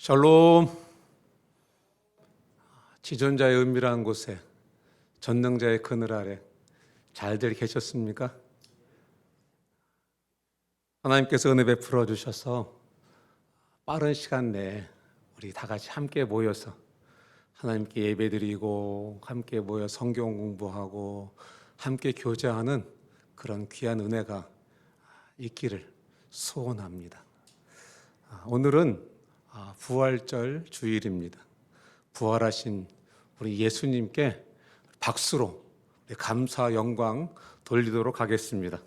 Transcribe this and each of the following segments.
샬롬. 지존자의 은밀한 곳에 전능자의 그늘 아래 잘들 계셨습니까? 하나님께서 은혜 베풀어 주셔서 빠른 시간 내에 우리 다 같이 함께 모여서 하나님께 예배드리고 함께 모여 성경 공부하고 함께 교제하는 그런 귀한 은혜가 있기를 소원합니다. 오늘은 부활절 주일입니다. 부활하신 우리 예수님께 박수로 감사 영광 돌리도록 하겠습니다.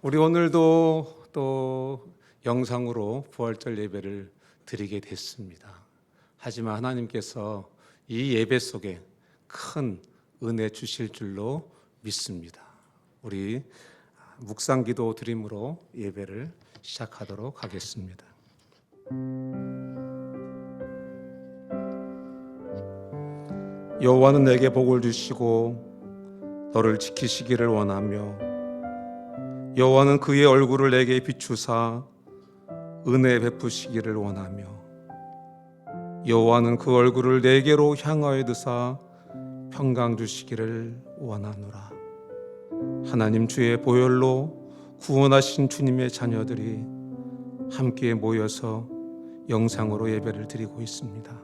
우리 오늘도 또 영상으로 부활절 예배를 드리게 됐습니다. 하지만 하나님께서 이 예배 속에 큰 은혜 주실 줄로 믿습니다. 우리 묵상기도 드림으로 예배를 시작하도록 하겠습니다. 여호와는 내게 복을 주시고 너를 지키시기를 원하며 여호와는 그의 얼굴을 내게 비추사 은혜 베푸시기를 원하며 여호와는 그 얼굴을 내게로 향하여 드사 평강 주시기를 원하노라. 하나님 주의 보혈로 구원하신 주님의 자녀들이 함께 모여서 영상으로 예배를 드리고 있습니다.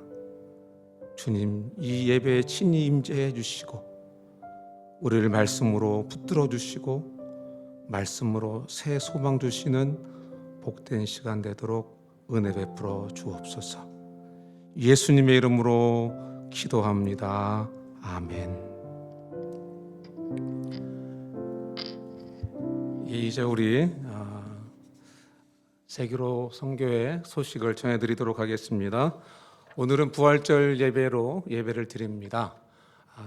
주님, 이 예배에 친히 임재해 주시고 우리를 말씀으로 붙들어 주시고 말씀으로 새 소망 주시는 복된 시간 되도록 은혜 베풀어 주옵소서. 예수님의 이름으로 기도합니다. 아멘. 이제 우리 세기로 선교회 소식을 전해드리도록 하겠습니다. 오늘은 부활절 예배로 예배를 드립니다.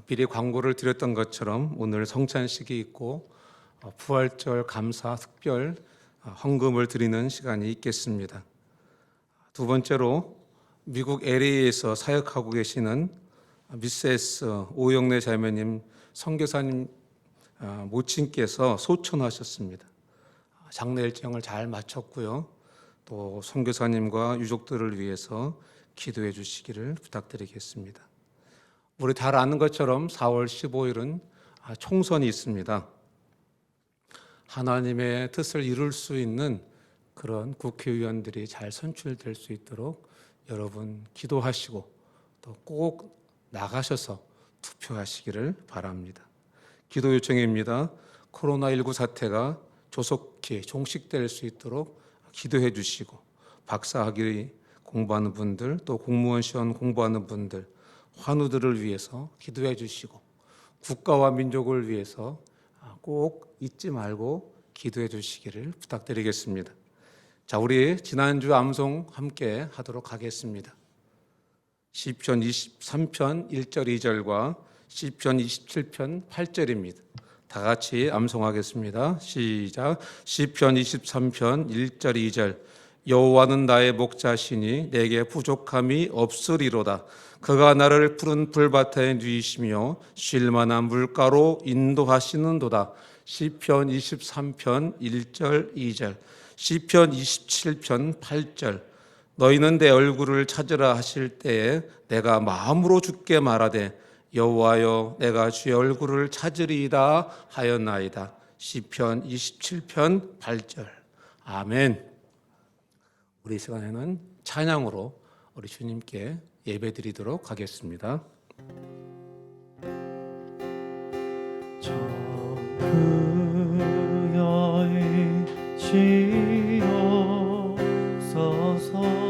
미리 광고를 드렸던 것처럼 오늘 성찬식이 있고 부활절 감사 특별 헌금을 드리는 시간이 있겠습니다. 두 번째로 미국 LA에서 사역하고 계시는 미세스 오영래 자매님 선교사님 모친께서 소천하셨습니다. 장례 일정을 잘 마쳤고요. 또 선교사님과 유족들을 위해서 기도해 주시기를 부탁드리겠습니다. 우리 다 아는 것처럼 4월 15일은 총선이 있습니다. 하나님의 뜻을 이룰 수 있는 그런 국회의원들이 잘 선출될 수 있도록 여러분 기도하시고 또 꼭 나가셔서 투표하시기를 바랍니다. 기도 요청입니다. 코로나19 사태가 조속히 종식될 수 있도록 기도해 주시고 박사학위 공부하는 분들 또 공무원 시험 공부하는 분들 환우들을 위해서 기도해 주시고 국가와 민족을 위해서 꼭 잊지 말고 기도해 주시기를 부탁드리겠습니다. 자, 우리 지난주 암송 함께 하도록 하겠습니다. 시편 23편 1절 2절과 시편 27편 8절입니다. 다 같이 암송하겠습니다. 시작. 시편 23편 1절 2절. 여호와는 나의 목자시니 내게 부족함이 없으리로다. 그가 나를 푸른 풀밭에 누이시며 쉴 만한 물가로 인도하시는도다. 시편 23편 1절 2절. 시편 27편 8절. 너희는 내 얼굴을 찾으라 하실 때에 내가 마음으로 주께 말하되 여호와여 내가 주의 얼굴을 찾으리이다 하였나이다. 시편 27편 8절. 아멘. 우리 시간에는 찬양으로 우리 주님께 예배드리도록 하겠습니다. 저 그여의 지어서서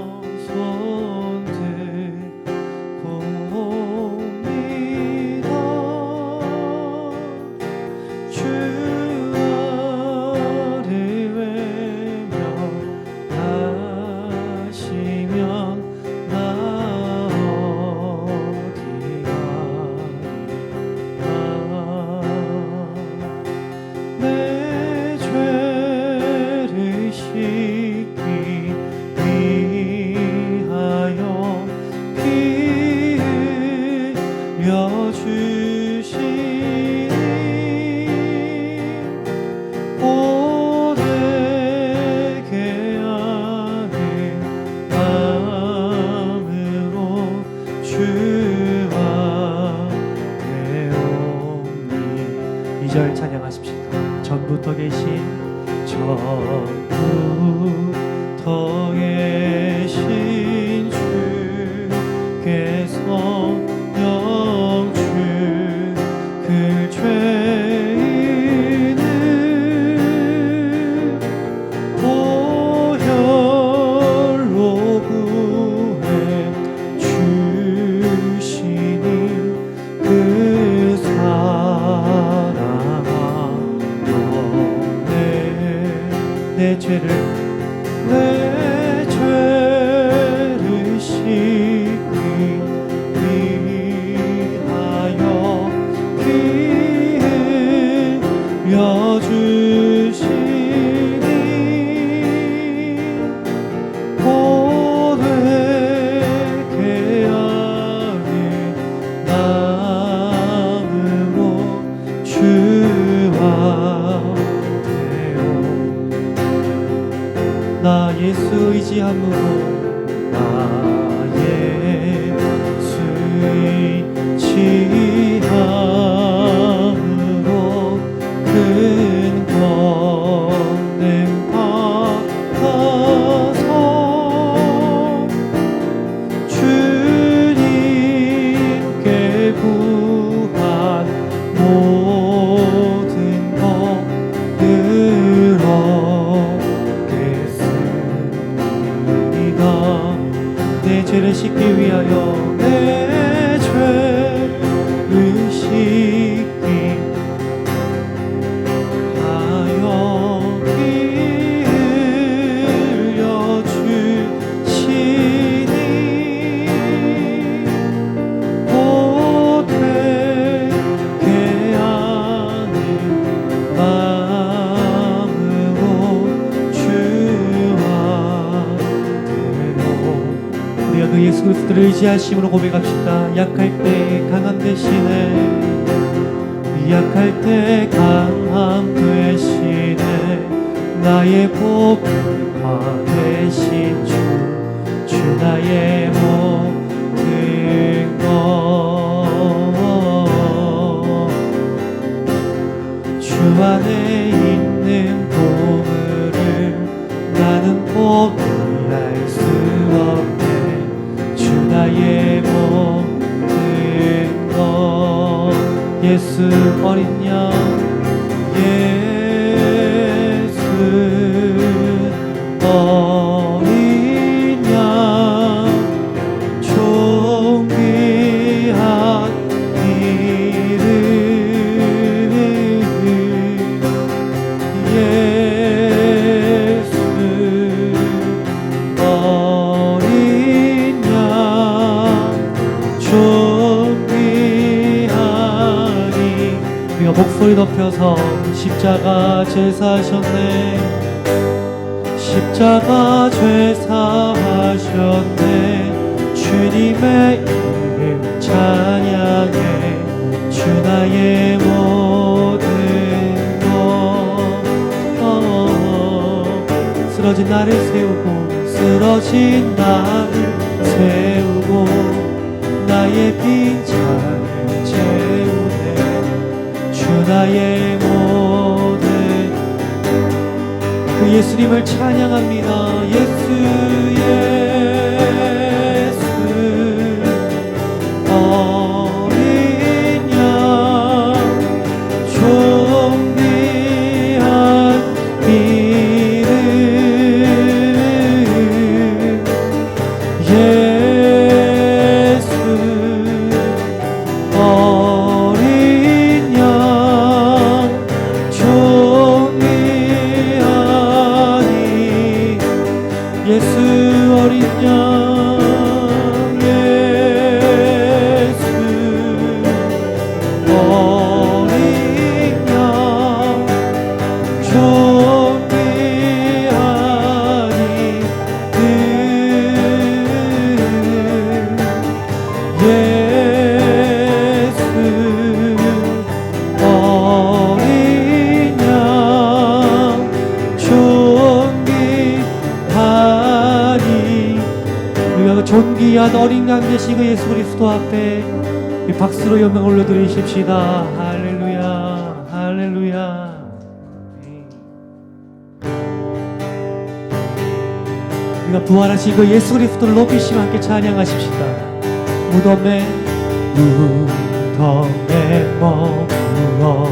대신 전부터 계신 주께서 영주 그 죄인을 보혈로 구해 주시니 그 사랑아 내 죄를 씻기 위하여 피 흘려 주시니 고백해야 하는 마음으로 주와 나 예수 의지함으로 나 예수 의지함으로 큰 권능 받아서 주님께 구한 모든 것 들어 내 죄를 씻기 위하여 내 죄를 씻기 하여 피 흘려 주시니 고백해 하는 마음으로 주와 우리가 그 예수 그리스도를 의지하심으로 고백합시다. 약할 때 강함 대신에 약할 때 강함 대신에 나의 보배가 되신 주 나의 모든 것 주 안에 있는 보물을 나는 포기할 수 없네. 주 나의 모든 것 예수 어린 양 예수 어린 양 존귀한 이름 예수 어린 양 존귀하니 우리가 목소리 높여서 십자가 제사하셨네 십자가 죄사하셨네 주님의 이름 찬양해 주 나의 모든 것 쓰러진 나를 세우고 쓰러진 나를 세우고 나의 빈잔을 채우네 주 나의 모든 그 예수님을 찬양합니다. 예수 예수 어린 양 존귀한 이름 예수 어린 양 존귀하니 예수 어린 양 예수 어린 양 존귀하니 예수 어린 양 존귀하니 우리가 그 존귀한 어린 양 되신 그 예수 그리스도 앞에 이 박수로 영광 올려드리십시다. 할렐루야 할렐루야. 부활하신 그 예수 그리스도를 높이시며 함께 찬양하십시다. 무덤에 머물러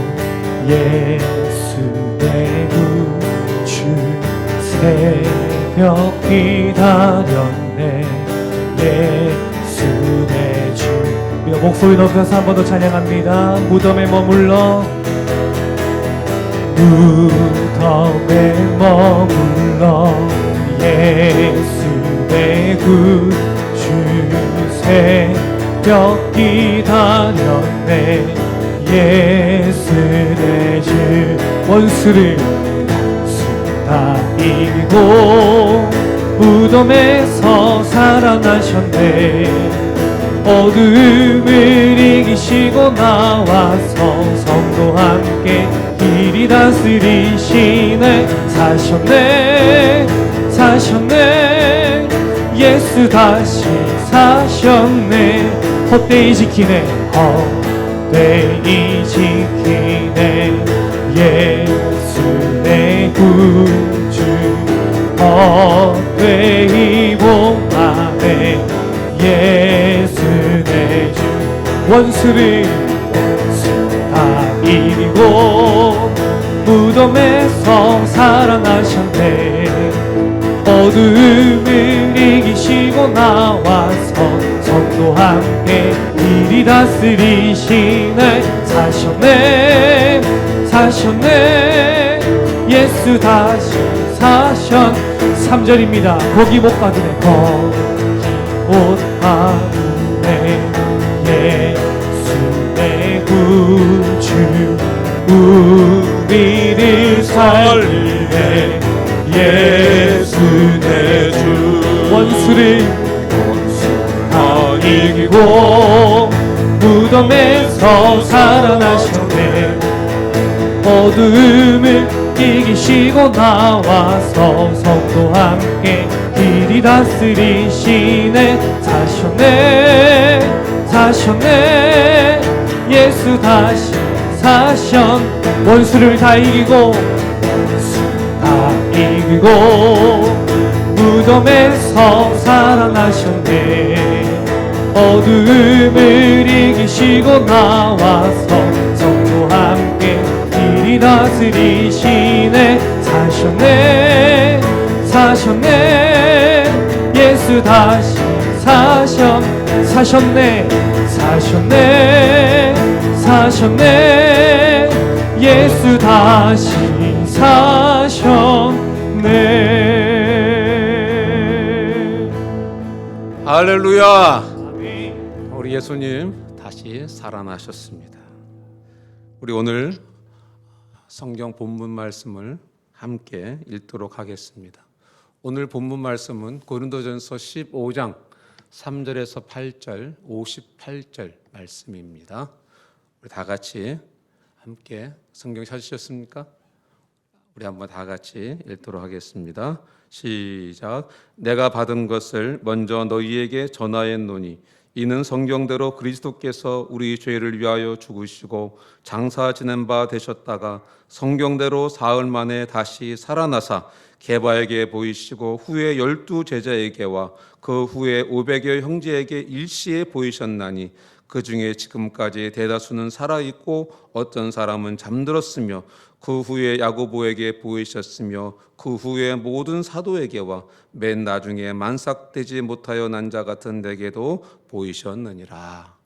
예수 내 구주 새벽 기다렸네. 예수 내 주. 우리가 목소리 높여서 한 번 더 찬양합니다. 무덤에 머물러 예수 내 구주 새벽 기다렸네. 예수 내 주. 원수를 다 이기고 무덤에서 살아나셨네. 어둠을 이기시고 나와서 성도 함께 길이 다스리시네. 사셨네 예수 다시 사셨네. 헛되이 지키네 예수 내 구주 헛되이 복하네. 예수 내 주. 원수를 다 이기고 무덤에서 살아나셨네. 어둠을 이기시고 나와서 성도 함께 길이 다스리시네. 사셨네 예수 다시 사셨. 3절입니다. 거기 못 가두네. 못 가두네. 예수 내 구주 우리를 살리네. 예수 내 주. 원수를 다 이기고 무덤에서 살아나셨네. 어둠을 이기시고 나와서 성도 함께 길이 다스리시네. 사셨네 예수 다시 사셨. 원수를 다 이기고 무덤에서 살아나셨네. 어둠을 이기시고 나와서 성도 함께 길이 다스리시네. 사셨네 예수 다시 사셨네 예수 다시 사셨네. 할렐루야. 우리 예수님 다시 살아나셨습니다. 우리 오늘 성경 본문 말씀을 함께 읽도록 하겠습니다. 오늘 본문 말씀은 고린도전서 15장 3절에서 8절, 58절 말씀입니다. 우리 다 같이 함께 성경 찾으셨습니까? 우리 한번 다 같이 읽도록 하겠습니다. 시작. 내가 받은 것을 먼저 너희에게 전하였노니 이는 성경대로 그리스도께서 우리 죄를 위하여 죽으시고 장사 지낸 바 되셨다가 성경대로 사흘 만에 다시 살아나사 게바에게 보이시고 후에 12 제자에게와 그 후에 500여 형제에게 일시에 보이셨나니 그 중에 지금까지 대다수는 살아있고 어떤 사람은 잠들었으며 그 후에 야고보에게 보이셨으며 그 후에 모든 사도에게와 맨 나중에 만삭되지 못하여 난 자 같은 내게도 보이셨느니라.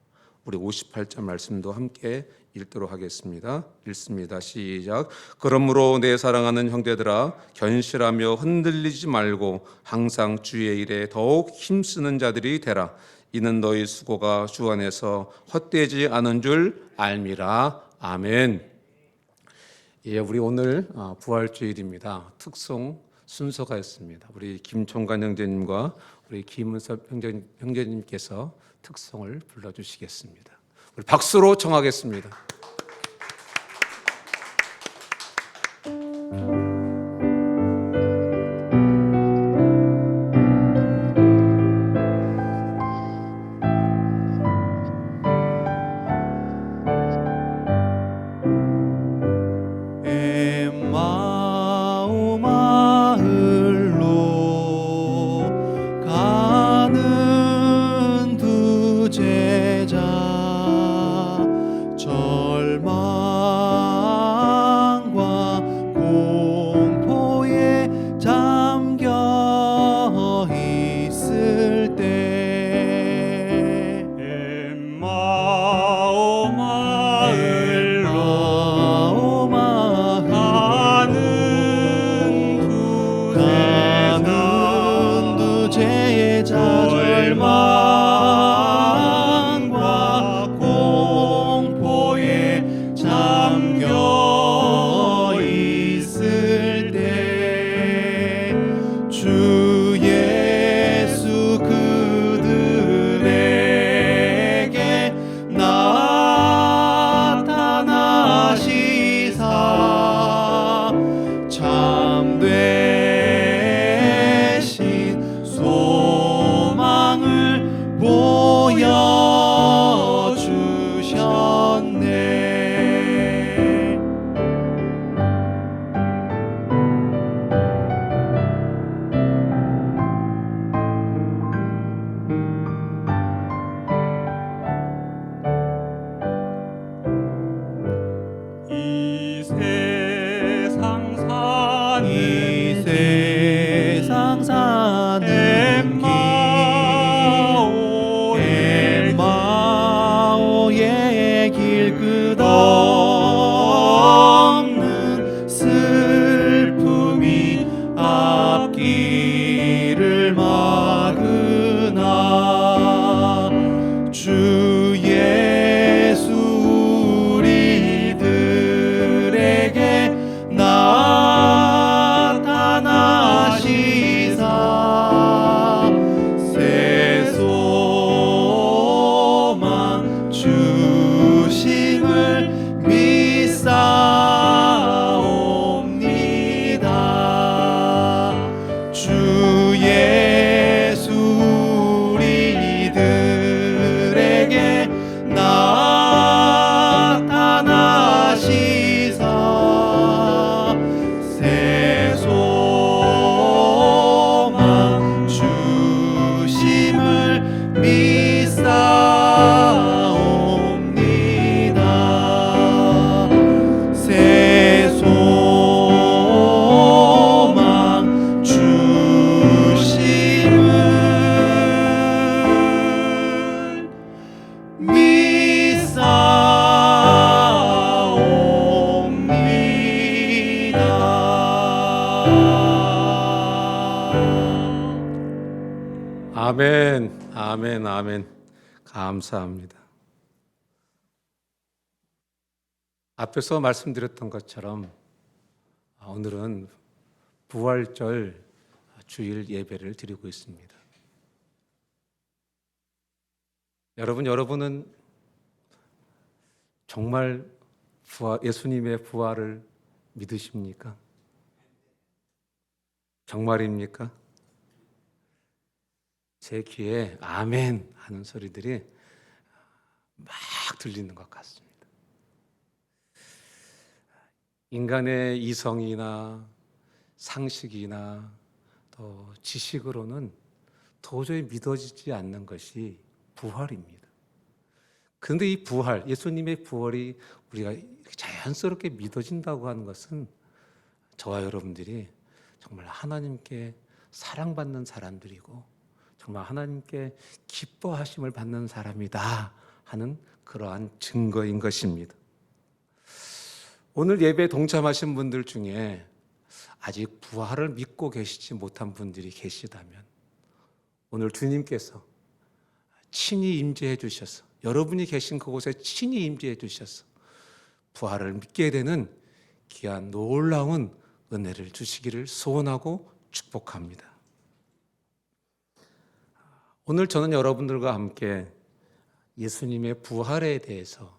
우리 58절 말씀도 함께 읽도록 하겠습니다. 읽습니다. 시작. 그러므로 내 사랑하는 형제들아 견실하며 흔들리지 말고 항상 주의 일에 더욱 힘쓰는 자들이 되라. 이는 너희 수고가 주 안에서 헛되지 않은 줄 알미라. 아멘. 예, 우리 오늘 부활주일입니다. 특송 순서가 있습니다. 우리 김총관 형제님과 우리 김은섭 형제님께서 특송을 불러주시겠습니다. 우리 박수로 청하겠습니다. 엠마오 마을로 나는 두제의 절망과 공포에 잠겨 있을 때 주 예수 그들에게 나타나시사 참되신 소망을 보여주셨네. 이 세상 사는 이 세상 사는 엠마오의 길 끝없는 슬픔이 앞길을 막으나 주 예수 우리들에게 나타나시사 새 소망 주심을 믿사옵니다. 주 예수 우리들에게 나타나시사 새 소망 주심을 믿사옵니다. 새 소망 주심을 믿사옵니다. 아멘, 아멘, 아멘. 감사합니다. 앞에서 말씀드렸던 것처럼 오늘은 부활절 주일 예배를 드리고 있습니다. 여러분은 정말 예수님의 부활을 믿으십니까? 정말입니까? 제 귀에 아멘 하는 소리들이 막 들리는 것 같습니다. 인간의 이성이나 상식이나 또 지식으로는 도저히 믿어지지 않는 것이 부활입니다. 그런데 이 부활, 예수님의 부활이 우리가 자연스럽게 믿어진다고 하는 것은 저와 여러분들이 정말 하나님께 사랑받는 사람들이고 정말 하나님께 기뻐하심을 받는 사람이다 하는 그러한 증거인 것입니다. 오늘 예배에 동참하신 분들 중에 아직 부활을 믿고 계시지 못한 분들이 계시다면 오늘 주님께서 친히 임재해 주셔서 여러분이 계신 그곳에 친히 임재해 주셔서 부활을 믿게 되는 귀한 놀라운 은혜를 주시기를 소원하고 축복합니다. 오늘 저는 여러분들과 함께 예수님의 부활에 대해서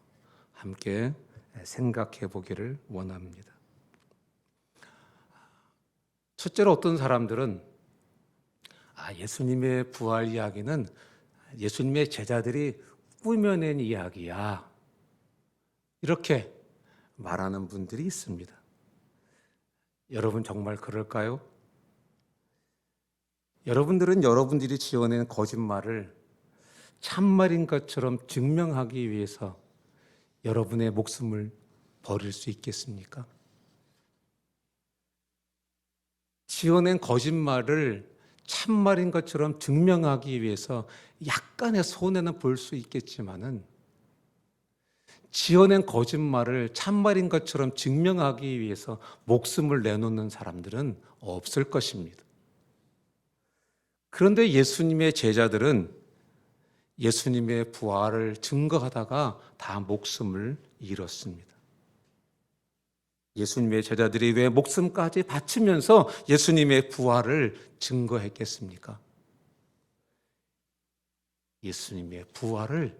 함께 생각해 보기를 원합니다. 첫째로 어떤 사람들은 예수님의 부활 이야기는 예수님의 제자들이 꾸며낸 이야기야, 이렇게 말하는 분들이 있습니다. 여러분 정말 그럴까요? 여러분들은 여러분들이 지어낸 거짓말을 참말인 것처럼 증명하기 위해서 여러분의 목숨을 버릴 수 있겠습니까? 지어낸 거짓말을 참말인 것처럼 증명하기 위해서 약간의 손해는 볼 수 있겠지만은 지어낸 거짓말을 참말인 것처럼 증명하기 위해서 목숨을 내놓는 사람들은 없을 것입니다. 그런데 예수님의 제자들은 예수님의 부활을 증거하다가 다 목숨을 잃었습니다. 예수님의 제자들이 왜 목숨까지 바치면서 예수님의 부활을 증거했겠습니까? 예수님의 부활을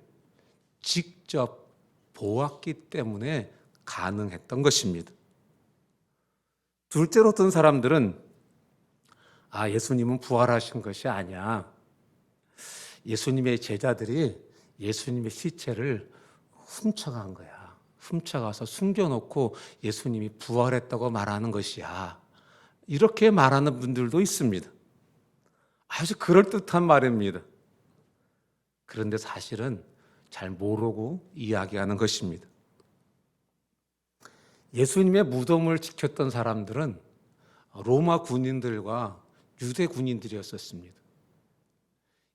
직접 보았기 때문에 가능했던 것입니다. 둘째로 어떤 사람들은 예수님은 부활하신 것이 아니야. 예수님의 제자들이 예수님의 시체를 훔쳐간 거야. 훔쳐가서 숨겨놓고 예수님이 부활했다고 말하는 것이야. 이렇게 말하는 분들도 있습니다. 아주 그럴듯한 말입니다. 그런데 사실은 잘 모르고 이야기하는 것입니다. 예수님의 무덤을 지켰던 사람들은 로마 군인들과 유대 군인들이었습니다.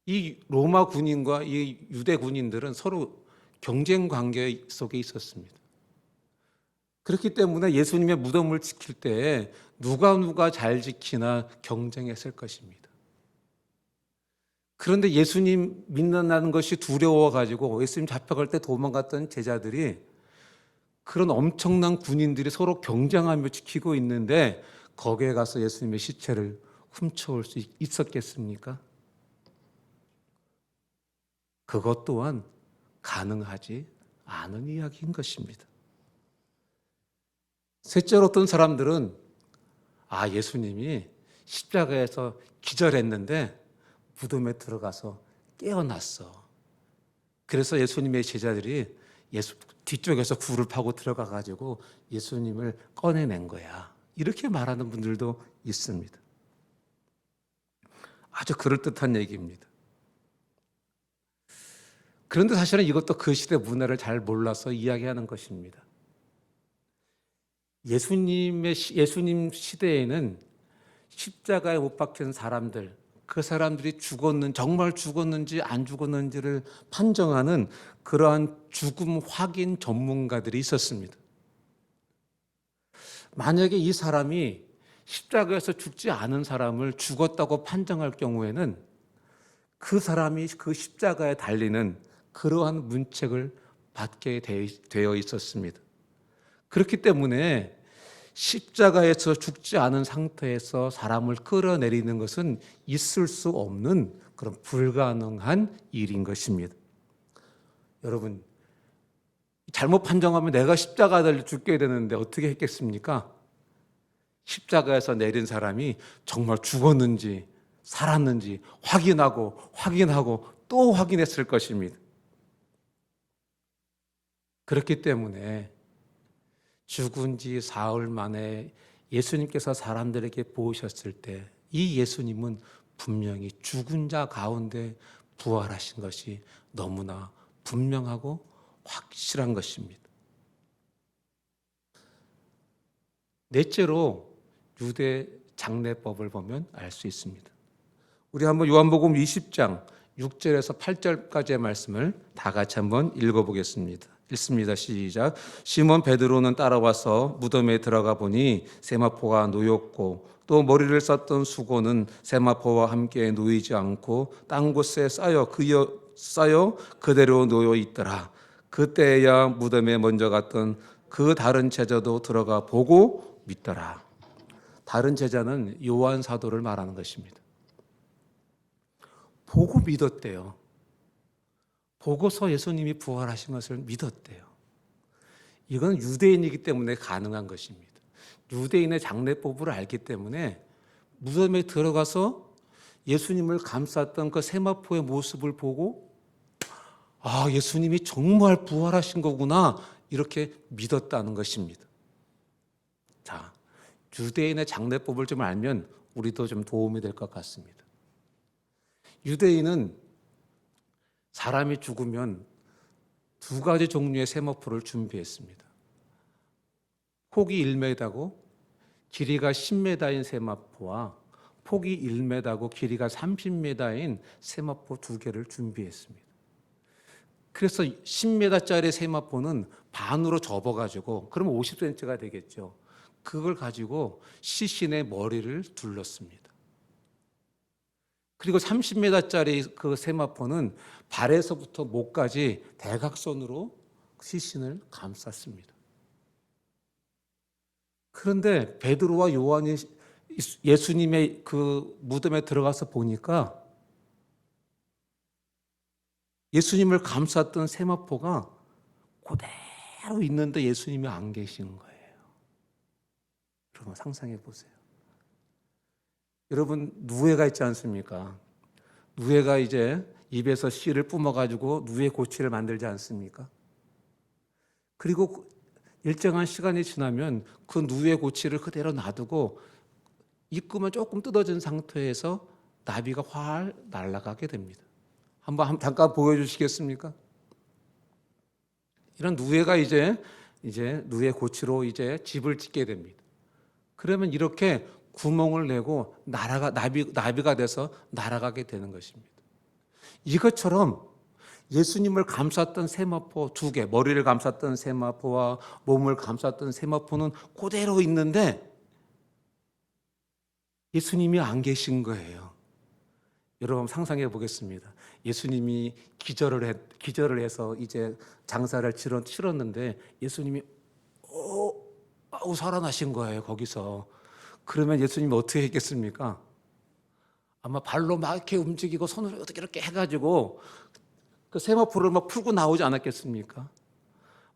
이 로마 군인과 이 유대 군인들은 서로 경쟁 관계 속에 있었습니다. 그렇기 때문에 예수님의 무덤을 지킬 때 누가 잘 지키나 경쟁했을 것입니다. 그런데 예수님 믿는다는 것이 두려워가지고 예수님 잡혀갈 때 도망갔던 제자들이 그런 엄청난 군인들이 서로 경쟁하며 지키고 있는데 거기에 가서 예수님의 시체를 훔쳐올 수 있었겠습니까? 그것 또한 가능하지 않은 이야기인 것입니다. 셋째로 어떤 사람들은 예수님이 십자가에서 기절했는데 무덤에 들어가서 깨어났어. 그래서 예수님의 제자들이 뒤쪽에서 굴을 파고 들어가가지고 예수님을 꺼내낸 거야. 이렇게 말하는 분들도 있습니다. 아주 그럴듯한 얘기입니다. 그런데 사실은 이것도 그 시대 문화를 잘 몰라서 이야기하는 것입니다. 예수님 시대에는 십자가에 못 박힌 사람들, 그 사람들이 정말 죽었는지 안 죽었는지를 판정하는 그러한 죽음 확인 전문가들이 있었습니다. 만약에 이 사람이 십자가에서 죽지 않은 사람을 죽었다고 판정할 경우에는 그 사람이 그 십자가에 달리는 그러한 문책을 받게 되어 있었습니다. 그렇기 때문에 십자가에서 죽지 않은 상태에서 사람을 끌어내리는 것은 있을 수 없는 그런 불가능한 일인 것입니다. 여러분, 잘못 판정하면 내가 십자가에 달려 죽게 되는데 어떻게 했겠습니까? 십자가에서 내린 사람이 정말 죽었는지 살았는지 확인하고 또 확인했을 것입니다. 그렇기 때문에 죽은 지 사흘 만에 예수님께서 사람들에게 보이셨을 때 이 예수님은 분명히 죽은 자 가운데 부활하신 것이 너무나 분명하고 확실한 것입니다. 넷째로 유대 장례법을 보면 알 수 있습니다. 우리 한번 요한복음 20장 6절에서 8절까지의 말씀을 다 같이 한번 읽어보겠습니다. 읽습니다. 시작. 시몬 베드로는 따라와서 무덤에 들어가 보니 세마포가 놓였고 또 머리를 썼던 수고는 세마포와 함께 놓이지 않고 딴 곳에 쌓여 그대로 놓여 있더라. 그때야 무덤에 먼저 갔던 그 다른 제자도 들어가 보고 믿더라. 다른 제자는 요한 사도를 말하는 것입니다. 보고 믿었대요. 보고서 예수님이 부활하신 것을 믿었대요. 이건 유대인이기 때문에 가능한 것입니다. 유대인의 장례법을 알기 때문에 무덤에 들어가서 예수님을 감쌌던 그 세마포의 모습을 보고 예수님이 정말 부활하신 거구나 이렇게 믿었다는 것입니다. 자, 유대인의 장례법을 좀 알면 우리도 좀 도움이 될 것 같습니다. 유대인은 사람이 죽으면 두 가지 종류의 세마포를 준비했습니다. 폭이 1m고 길이가 10m인 세마포와 폭이 1m고 길이가 30m인 세마포 두 개를 준비했습니다. 그래서 10m짜리 세마포는 반으로 접어가지고 그러면 50cm가 되겠죠. 그걸 가지고 시신의 머리를 둘렀습니다. 그리고 30m짜리 그 세마포는 발에서부터 목까지 대각선으로 시신을 감쌌습니다. 그런데 베드로와 요한이 예수님의 그 무덤에 들어가서 보니까 예수님을 감쌌던 세마포가 그대로 있는데 예수님이 안 계신 거예요. 여러분 상상해 보세요. 여러분 누에가 있지 않습니까? 누에가 이제 입에서 씨를 뿜어가지고 누에 고치를 만들지 않습니까? 그리고 일정한 시간이 지나면 그 누에 고치를 그대로 놔두고 입구만 조금 뜯어진 상태에서 나비가 활 날아가게 됩니다. 한번 잠깐 보여주시겠습니까? 이런 누에가 이제 누에 고치로 이제 집을 짓게 됩니다. 그러면 이렇게 구멍을 내고 나비가 돼서 날아가게 되는 것입니다. 이것처럼 예수님을 감쌌던 세마포 2개, 머리를 감쌌던 세마포와 몸을 감쌌던 세마포는 그대로 있는데 예수님이 안 계신 거예요. 여러분 상상해 보겠습니다. 예수님이 기절을 해서 이제 장사를 치렀는데 예수님이 살아나신 거예요. 거기서. 그러면 예수님이 어떻게 했겠습니까? 아마 발로 막 이렇게 움직이고 손으로 어떻게 이렇게 해가지고 그 세마포를 막 풀고 나오지 않았겠습니까?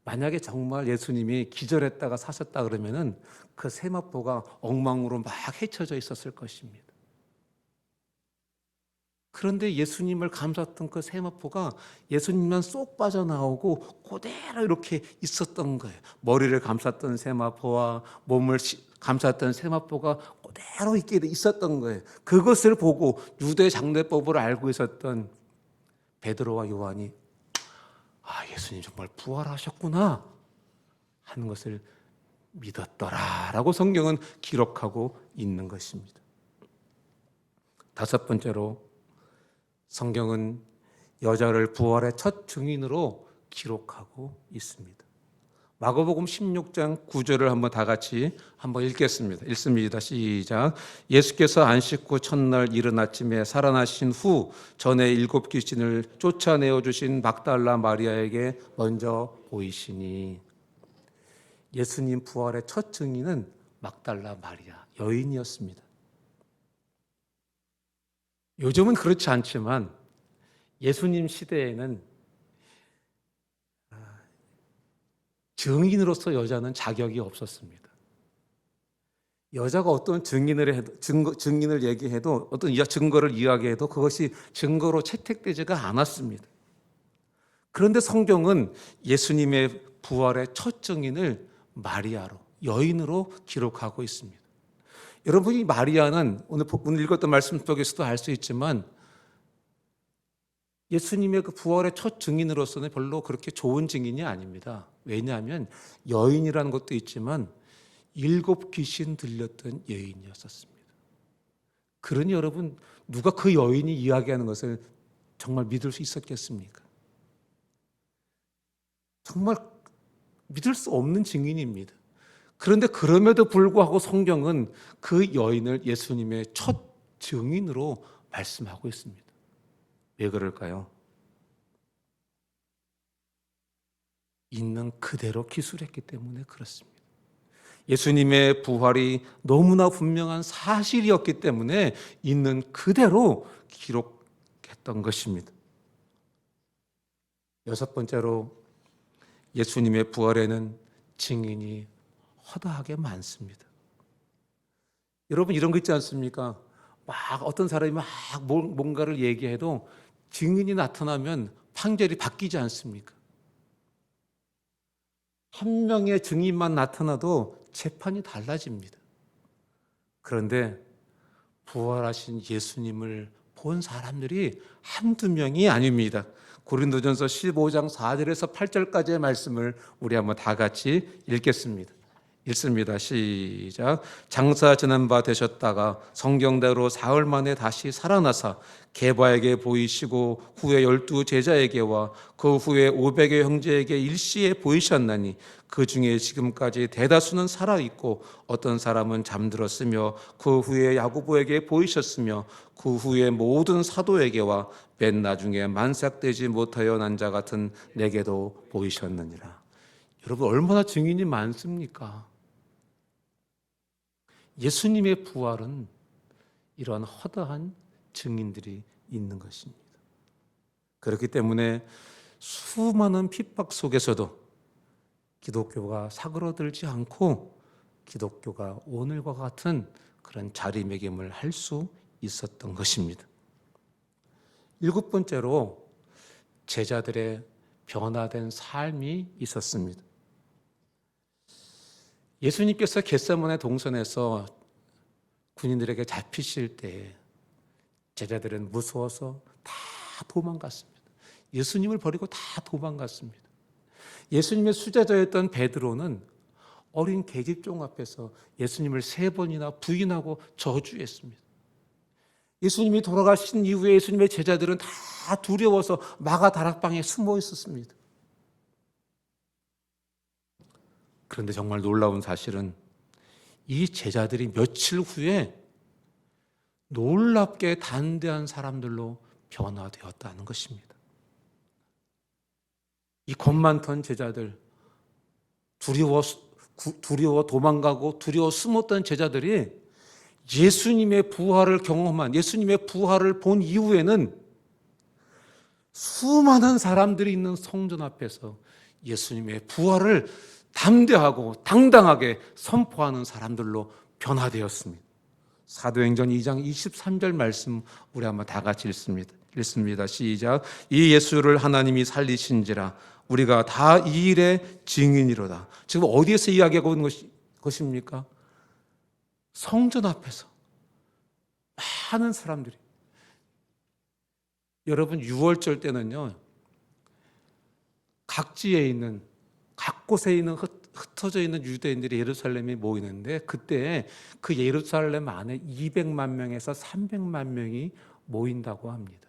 만약에 예수님이 기절했다가 사셨다 그러면은 그 세마포가 엉망으로 막 헤쳐져 있었을 것입니다. 그런데 예수님을 감쌌던 그 세마포가 예수님만 쏙 빠져나오고 그대로 이렇게 있었던 거예요. 머리를 감쌌던 세마포와 몸을 감쌌던 세마포가 그대로 있었던 거예요. 그것을 보고 유대 장례법을 알고 있었던 베드로와 요한이 예수님 정말 부활하셨구나 하는 것을 믿었더라라고 성경은 기록하고 있는 것입니다. 5번째로 성경은 여자를 부활의 첫 증인으로 기록하고 있습니다. 마가복음 16장 9절을 한번 다 같이 한번 읽겠습니다. 읽습니다. 시작. 예수께서 안식 후 첫날 이른 아침에 살아나신 후 전에 7 귀신을 쫓아내어 주신 막달라 마리아에게 먼저 보이시니. 예수님 부활의 첫 증인은 막달라 마리아 여인이었습니다. 요즘은 그렇지 않지만 예수님 시대에는 증인으로서 여자는 자격이 없었습니다. 여자가 어떤 증인을 얘기해도 어떤 증거를 이야기해도 그것이 증거로 채택되지가 않았습니다. 그런데 성경은 예수님의 부활의 첫 증인을 마리아로, 여인으로 기록하고 있습니다. 여러분이 마리아는 오늘 읽었던 말씀 속에서도 알 수 있지만 예수님의 그 부활의 첫 증인으로서는 별로 그렇게 좋은 증인이 아닙니다. 왜냐하면 여인이라는 것도 있지만 7 귀신 들렸던 여인이었었습니다. 그러니 여러분 누가 그 여인이 이야기하는 것을 정말 믿을 수 있었겠습니까? 정말 믿을 수 없는 증인입니다. 그런데 그럼에도 불구하고 성경은 그 여인을 예수님의 첫 증인으로 말씀하고 있습니다. 왜 그럴까요? 있는 그대로 기술했기 때문에 그렇습니다. 예수님의 부활이 너무나 분명한 사실이었기 때문에 있는 그대로 기록했던 것입니다. 6번째로 예수님의 부활에는 증인이 허다하게 많습니다. 여러분 이런 거 있지 않습니까? 막 어떤 사람이 막 뭔가를 얘기해도 증인이 나타나면 판결이 바뀌지 않습니까? 한 명의 증인만 나타나도 재판이 달라집니다. 그런데 부활하신 예수님을 본 사람들이 한두 명이 아닙니다. 고린도전서 15장 4절에서 8절까지의 말씀을 우리 한번 다 같이 읽겠습니다. 읽습니다. 시작. 장사 지낸 바 되셨다가 성경대로 사흘 만에 다시 살아나사 게바에게 보이시고 후에 12 제자에게와 그 후에 500의 형제에게 일시에 보이셨나니 그 중에 지금까지 대다수는 살아있고 어떤 사람은 잠들었으며 그 후에 야고보에게 보이셨으며 그 후에 모든 사도에게와 맨 나중에 만삭되지 못하여 난 자 같은 내게도 보이셨느니라. 여러분 얼마나 증인이 많습니까? 예수님의 부활은 이러한 허다한 증인들이 있는 것입니다. 그렇기 때문에 수많은 핍박 속에서도 기독교가 사그러들지 않고 기독교가 오늘과 같은 그런 자리매김을 할 수 있었던 것입니다. 7번째로 제자들의 변화된 삶이 있었습니다. 예수님께서 겟세마네 동산에서 군인들에게 잡히실 때 제자들은 무서워서 다 도망갔습니다. 예수님을 버리고 다 도망갔습니다. 예수님의 수제자였던 베드로는 어린 계집종 앞에서 예수님을 3번이나 부인하고 저주했습니다. 예수님이 돌아가신 이후에 예수님의 제자들은 다 두려워서 마가 다락방에 숨어 있었습니다. 그런데 정말 놀라운 사실은 이 제자들이 며칠 후에 놀랍게 담대한 사람들로 변화되었다는 것입니다. 이 겁 많던 제자들, 두려워 도망가고 두려워 숨었던 제자들이 예수님의 부활을 경험한, 예수님의 부활을 본 이후에는 수많은 사람들이 있는 성전 앞에서 예수님의 부활을 담대하고 당당하게 선포하는 사람들로 변화되었습니다. 사도행전 2장 23절 말씀 우리 한번 다 같이 읽습니다. 시작. 이 예수를 하나님이 살리신지라 우리가 다 이 일의 증인이로다. 지금 어디에서 이야기하고 있는 것입니까? 성전 앞에서 많은 사람들이. 여러분 6월절 때는요, 각지에 있는, 각 곳에 있는 흩어져 있는 유대인들이 예루살렘에 모이는데 그때 그 예루살렘 안에 200만 명에서 300만 명이 모인다고 합니다.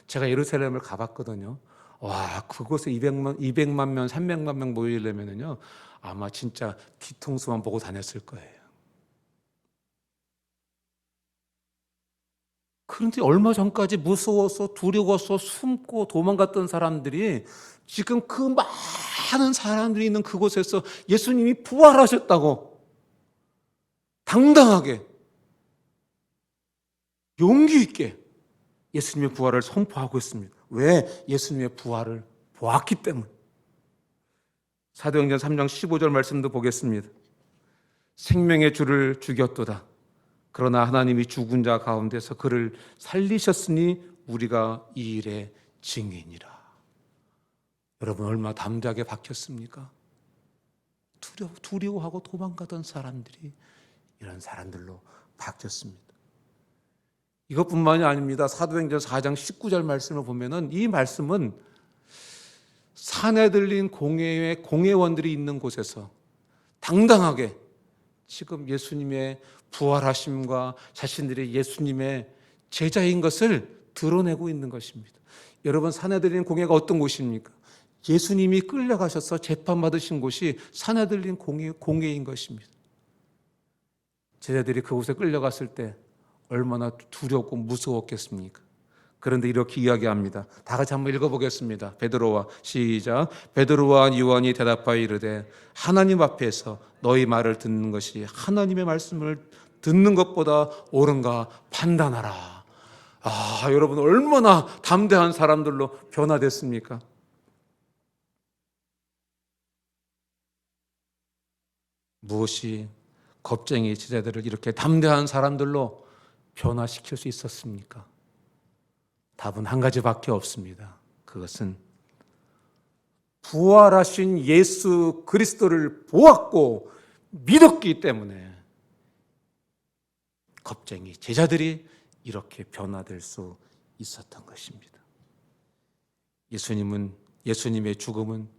제가 예루살렘을 가봤거든요. 와, 그곳에 200만 명, 300만 명 모이려면요 아마 진짜 뒤통수만 보고 다녔을 거예요. 그런데 얼마 전까지 무서워서 두려워서 숨고 도망갔던 사람들이 지금 그 많은 사람들이 있는 그곳에서 예수님이 부활하셨다고 당당하게 용기 있게 예수님의 부활을 선포하고 있습니다. 왜? 예수님의 부활을 보았기 때문에. 사도행전 3장 15절 말씀도 보겠습니다. 생명의 주를 죽였도다. 그러나 하나님이 죽은 자 가운데서 그를 살리셨으니 우리가 이 일의 증인이라. 여러분 얼마나 담대하게 박혔습니까? 두려워하고 도망가던 사람들이 이런 사람들로 바뀌었습니다. 이것뿐만이 아닙니다. 사도행전 4장 19절 말씀을 보면은 이 말씀은 사내들린 공회의 공회원들이 있는 곳에서 당당하게 지금 예수님의 부활하심과 자신들이 예수님의 제자인 것을 드러내고 있는 것입니다. 여러분 사내들린 공회가 어떤 곳입니까? 예수님이 끌려가셔서 재판받으신 곳이 사내들린 공회인 것입니다. 제자들이 그곳에 끌려갔을 때 얼마나 두렵고 무서웠겠습니까? 그런데 이렇게 이야기합니다. 다 같이 한번 읽어보겠습니다. 베드로와 시작. 베드로와 요한이 대답하여 이르되 하나님 앞에서 너희 말을 듣는 것이 하나님의 말씀을 듣는 것보다 옳은가 판단하라. 아, 여러분 얼마나 담대한 사람들로 변화됐습니까? 무엇이 겁쟁이 제자들을 이렇게 담대한 사람들로 변화시킬 수 있었습니까? 답은 한 가지밖에 없습니다. 그것은 부활하신 예수 그리스도를 보았고 믿었기 때문에 겁쟁이 제자들이 이렇게 변화될 수 있었던 것입니다. 예수님의 죽음은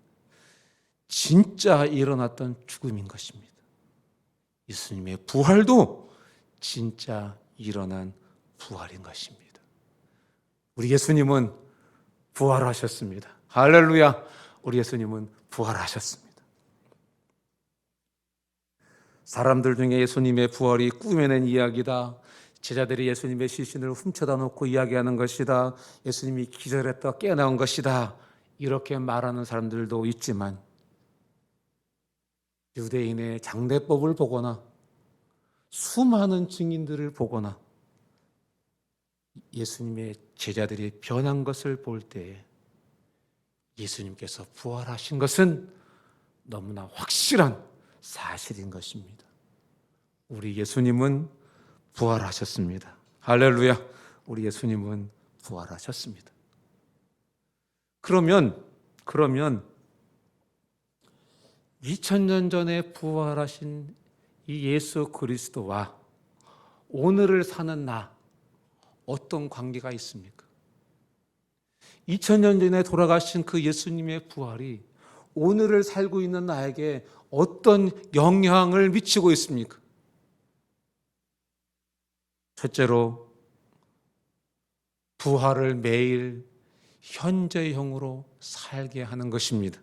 진짜 일어났던 죽음인 것입니다. 예수님의 부활도 진짜 일어난 부활인 것입니다. 우리 예수님은 부활하셨습니다. 할렐루야! 우리 예수님은 부활하셨습니다. 사람들 중에 예수님의 부활이 꾸며낸 이야기다. 제자들이 예수님의 시신을 훔쳐다 놓고 이야기하는 것이다. 예수님이 기절했다 깨어나온 것이다. 이렇게 말하는 사람들도 있지만 유대인의 장례법을 보거나 수많은 증인들을 보거나 예수님의 제자들이 변한 것을 볼 때 예수님께서 부활하신 것은 너무나 확실한 사실인 것입니다. 우리 예수님은 부활하셨습니다. 할렐루야! 우리 예수님은 부활하셨습니다. 그러면 2000년 전에 부활하신 이 예수 그리스도와 오늘을 사는 나 어떤 관계가 있습니까? 2000년 전에 돌아가신 그 예수님의 부활이 오늘을 살고 있는 나에게 어떤 영향을 미치고 있습니까? 첫째로 부활을 매일 현재형으로 살게 하는 것입니다.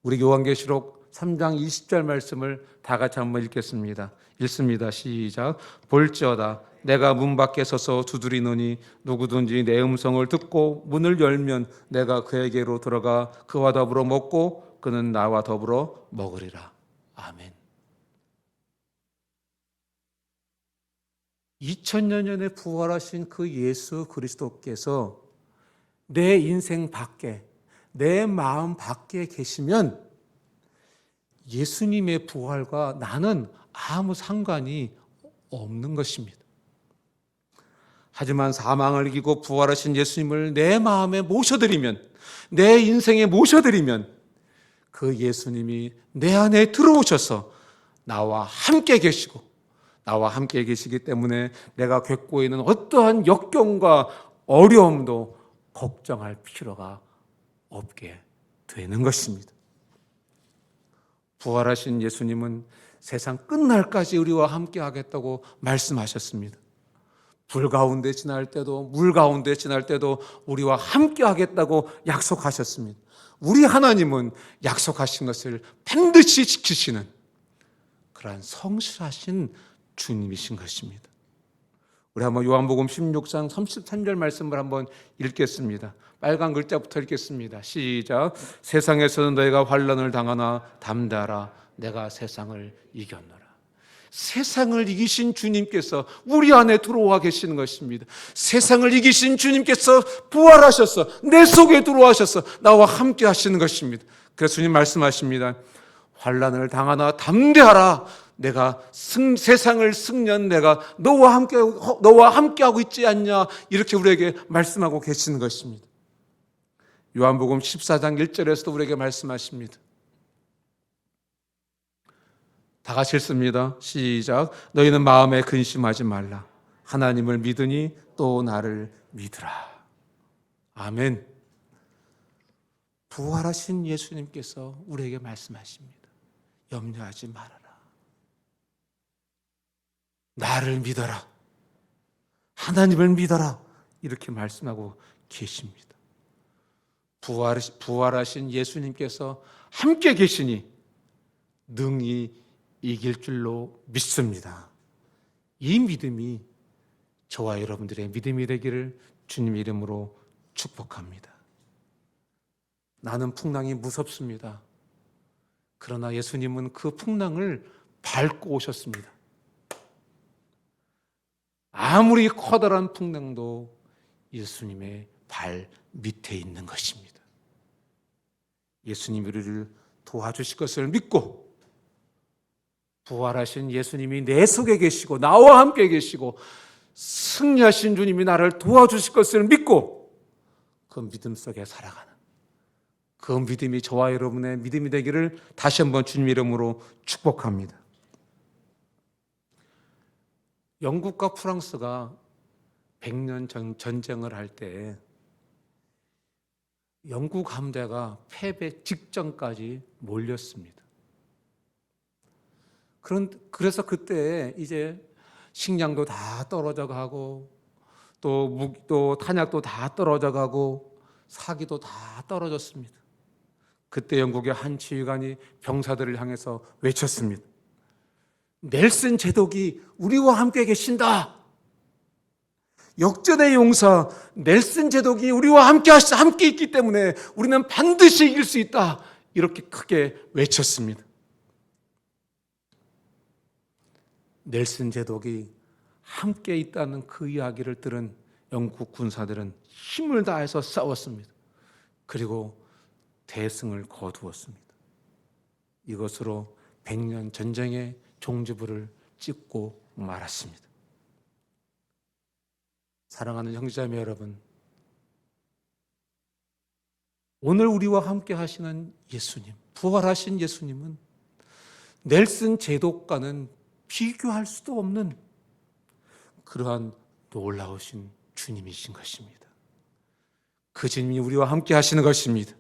우리 요한계시록 3장 20절 말씀을 다 같이 한번 읽겠습니다. 읽습니다. 시작. 볼지어다 내가 문 밖에 서서 두드리노니 누구든지 내 음성을 듣고 문을 열면 내가 그에게로 들어가 그와 더불어 먹고 그는 나와 더불어 먹으리라. 아멘. 2000년 전에 부활하신 그 예수 그리스도께서 내 인생 밖에, 내 마음 밖에 계시면 예수님의 부활과 나는 아무 상관이 없는 것입니다. 하지만 사망을 이기고 부활하신 예수님을 내 마음에 모셔드리면, 내 인생에 모셔드리면 그 예수님이 내 안에 들어오셔서 나와 함께 계시고 나와 함께 계시기 때문에 내가 겪고 있는 어떠한 역경과 어려움도 걱정할 필요가 없게 되는 것입니다. 부활하신 예수님은 세상 끝날까지 우리와 함께 하겠다고 말씀하셨습니다. 불 가운데 지날 때도 물 가운데 지날 때도 우리와 함께 하겠다고 약속하셨습니다. 우리 하나님은 약속하신 것을 반드시 지키시는 그러한 성실하신 주님이신 것입니다. 우리 한번 요한복음 16장 33절 말씀을 한번 읽겠습니다. 빨간 글자부터 읽겠습니다. 시작. 세상에서는 너희가 환난을 당하나 담대하라 내가 세상을 이겼노라. 세상을 이기신 주님께서 우리 안에 들어와 계시는 것입니다. 세상을 이기신 주님께서 부활하셔서 내 속에 들어와셔서 나와 함께 하시는 것입니다. 그래서 주님 말씀하십니다. 환난을 당하나 담대하라. 내가 세상을 승리한 내가 너와 함께 하고 있지 않냐 이렇게 우리에게 말씀하고 계시는 것입니다. 요한복음 14장 1절에서도 우리에게 말씀하십니다. 다 같이 읽습니다. 시작. 너희는 마음에 근심하지 말라. 하나님을 믿으니 또 나를 믿으라. 아멘. 부활하신 예수님께서 우리에게 말씀하십니다. 염려하지 말아라. 나를 믿어라. 하나님을 믿어라. 이렇게 말씀하고 계십니다. 부활하신 예수님께서 함께 계시니 능히 이길 줄로 믿습니다. 이 믿음이 저와 여러분들의 믿음이 되기를 주님 이름으로 축복합니다. 나는 풍랑이 무섭습니다. 그러나 예수님은 그 풍랑을 밟고 오셨습니다. 아무리 커다란 풍랑도 예수님의 발 밑에 있는 것입니다. 예수님이 우리를 도와주실 것을 믿고 부활하신 예수님이 내 속에 계시고 나와 함께 계시고 승리하신 주님이 나를 도와주실 것을 믿고 그 믿음 속에 살아가는 그 믿음이 저와 여러분의 믿음이 되기를 다시 한번 주님 이름으로 축복합니다. 영국과 프랑스가 100년 전쟁을 할 때 영국 함대가 패배 직전까지 몰렸습니다. 그래서 그때 이제 식량도 다 떨어져 가고 또 탄약도 다 떨어져 가고 사기도 다 떨어졌습니다. 그때 영국의 한 지휘관이 병사들을 향해서 외쳤습니다. 넬슨 제독이 우리와 함께 계신다. 역전의 용사 넬슨 제독이 우리와 함께 있기 때문에 우리는 반드시 이길 수 있다. 이렇게 크게 외쳤습니다. 넬슨 제독이 함께 있다는 그 이야기를 들은 영국 군사들은 힘을 다해서 싸웠습니다. 그리고 대승을 거두었습니다. 이것으로 100년 전쟁의 종지부를 찍고 말았습니다. 사랑하는 형제자매 여러분, 오늘 우리와 함께 하시는 예수님, 부활하신 예수님은 넬슨 제독과는 비교할 수도 없는 그러한 놀라우신 주님이신 것입니다. 그 주님이 우리와 함께 하시는 것입니다.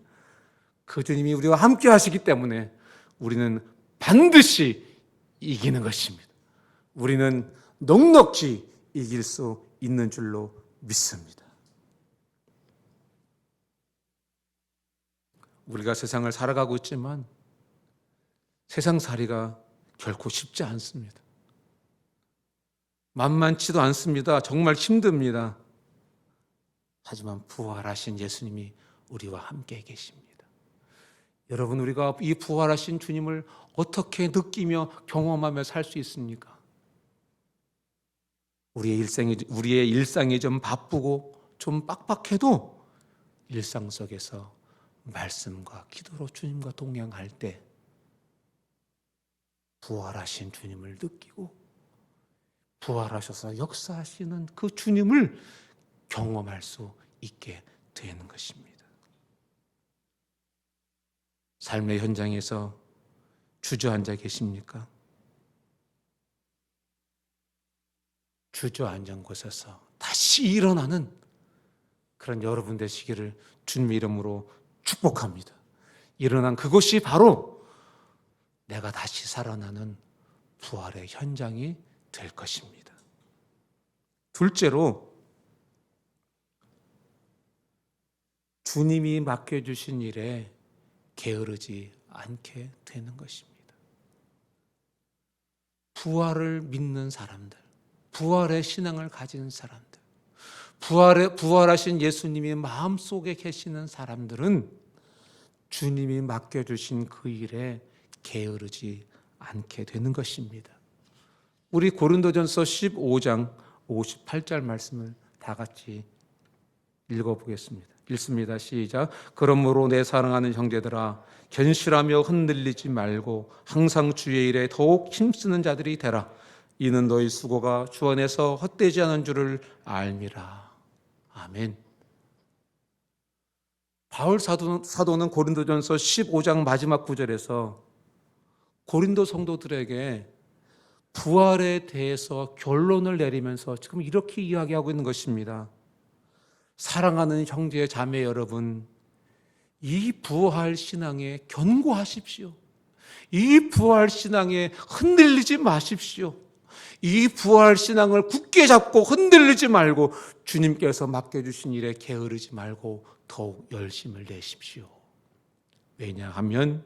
그 주님이 우리와 함께 하시기 때문에 우리는 반드시 이기는 것입니다. 우리는 넉넉히 이길 수 있는 줄로 믿습니다. 우리가 세상을 살아가고 있지만 세상살이가 결코 쉽지 않습니다. 만만치도 않습니다. 정말 힘듭니다. 하지만 부활하신 예수님이 우리와 함께 계십니다. 여러분, 우리가 이 부활하신 주님을 어떻게 느끼며 경험하며 살 수 있습니까? 우리의 일상이 좀 바쁘고 좀 빡빡해도 일상 속에서 말씀과 기도로 주님과 동행할 때 부활하신 주님을 느끼고 부활하셔서 역사하시는 그 주님을 경험할 수 있게 되는 것입니다. 삶의 현장에서 주저앉아 계십니까? 주저앉은 곳에서 다시 일어나는 그런 여러분 되시기를 주님의 이름으로 축복합니다. 일어난 그곳이 바로 내가 다시 살아나는 부활의 현장이 될 것입니다. 둘째로, 주님이 맡겨주신 일에 게으르지 않게 되는 것입니다. 부활을 믿는 사람들, 부활의 신앙을 가진 사람들, 부활하신 예수님이 마음속에 계시는 사람들은 주님이 맡겨주신 그 일에 게으르지 않게 되는 것입니다. 우리 고린도전서 15장 58절 말씀을 다 같이 읽어보겠습니다. 읽습니다. 시작. 그러므로 내 사랑하는 형제들아, 견실하며 흔들리지 말고 항상 주의 일에 더욱 힘쓰는 자들이 되라. 이는 너희 수고가 주 안에서 헛되지 않은 줄을 알미라. 아멘. 바울 사도는 고린도전서 15장 마지막 구절에서 고린도 성도들에게 부활에 대해서 결론을 내리면서 지금 이렇게 이야기하고 있는 것입니다. 사랑하는 형제 자매 여러분, 이 부활 신앙에 견고하십시오. 이 부활 신앙에 흔들리지 마십시오. 이 부활 신앙을 굳게 잡고 흔들리지 말고 주님께서 맡겨주신 일에 게으르지 말고 더욱 열심을 내십시오. 왜냐하면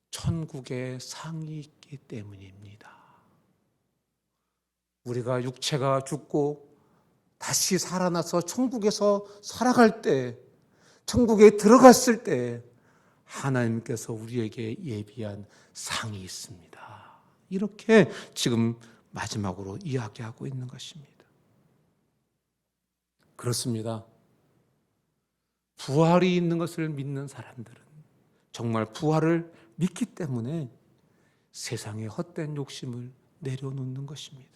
천국에 상이 있기 때문입니다. 우리가 육체가 죽고 다시 살아나서 천국에서 살아갈 때, 천국에 들어갔을 때 하나님께서 우리에게 예비한 상이 있습니다. 이렇게 지금 마지막으로 이야기하고 있는 것입니다. 그렇습니다. 부활이 있는 것을 믿는 사람들은 정말 부활을 믿기 때문에 세상의 헛된 욕심을 내려놓는 것입니다.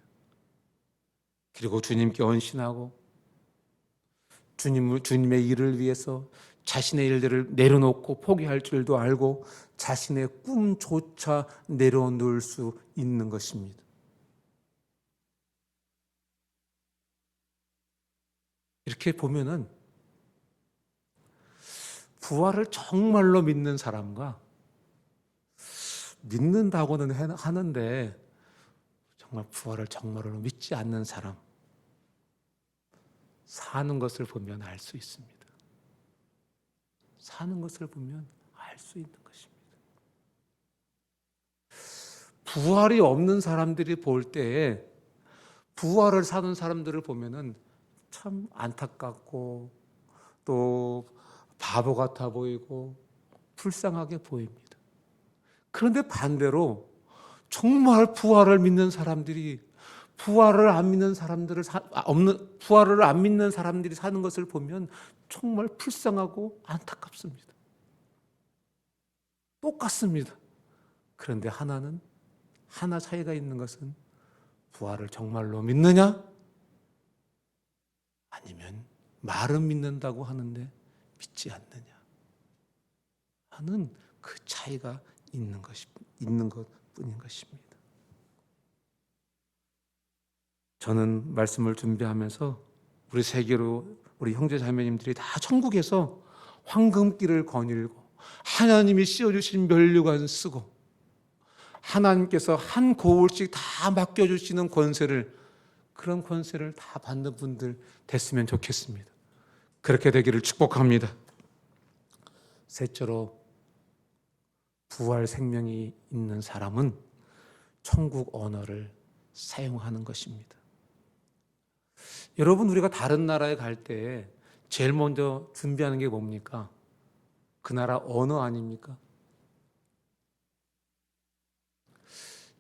그리고 주님께 헌신하고 주님의 일을 위해서 자신의 일들을 내려놓고 포기할 줄도 알고 자신의 꿈조차 내려놓을 수 있는 것입니다. 이렇게 보면은 부활을 정말로 믿는 사람과 믿는다고는 하는데 정말 부활을 정말로 믿지 않는 사람 사는 것을 보면 알 수 있습니다. 사는 것을 보면 알 수 있는 것입니다. 부활이 없는 사람들이 볼 때에 부활을 사는 사람들을 보면은 참 안타깝고 또 바보 같아 보이고 불쌍하게 보입니다. 그런데 반대로 정말 부활을 믿는 사람들이 부활을 안 믿는 사람들을 부활을 안 믿는 사람들이 사는 것을 보면 정말 불쌍하고 안타깝습니다. 똑같습니다. 그런데 하나 차이가 있는 것은 부활을 정말로 믿느냐? 아니면 말은 믿는다고 하는데 믿지 않느냐 하는 그 차이가 있는 것뿐인 것입니다. 저는 말씀을 준비하면서 우리 세계로 우리 형제 자매님들이 다 천국에서 황금길을 거닐고 하나님이 씌워주신 면류관 쓰고 하나님께서 한 고울씩 다 맡겨주시는 그런 권세를 다 받는 분들 됐으면 좋겠습니다. 그렇게 되기를 축복합니다. 셋째로 부활 생명이 있는 사람은 천국 언어를 사용하는 것입니다. 여러분, 우리가 다른 나라에 갈 때 제일 먼저 준비하는 게 뭡니까? 그 나라 언어 아닙니까?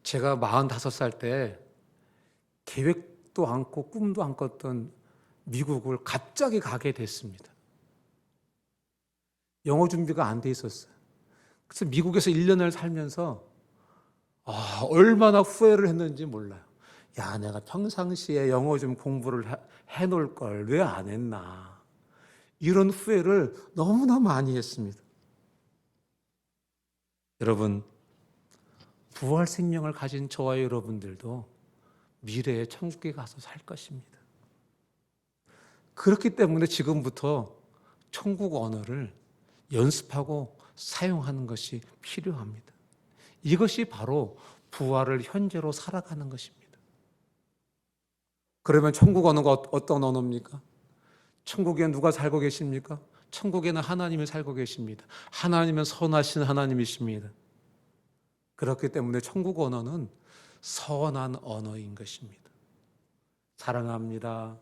제가 45살 때 계획도 않고 꿈도 안 꿨던 미국을 갑자기 가게 됐습니다. 영어 준비가 안 돼 있었어요. 그래서 미국에서 1년을 살면서 얼마나 후회를 했는지 몰라요. 야, 내가 평상시에 영어 좀 공부를 해놓을 걸 왜 안 했나. 이런 후회를 너무나 많이 했습니다. 여러분, 부활 생명을 가진 저와 여러분들도 미래에 천국에 가서 살 것입니다. 그렇기 때문에 지금부터 천국 언어를 연습하고 사용하는 것이 필요합니다. 이것이 바로 부활을 현재로 살아가는 것입니다. 그러면 천국 언어가 어떤 언어입니까? 천국에 누가 살고 계십니까? 천국에는 하나님이 살고 계십니다. 하나님은 선하신 하나님이십니다. 그렇기 때문에 천국 언어는 선한 언어인 것입니다. 사랑합니다.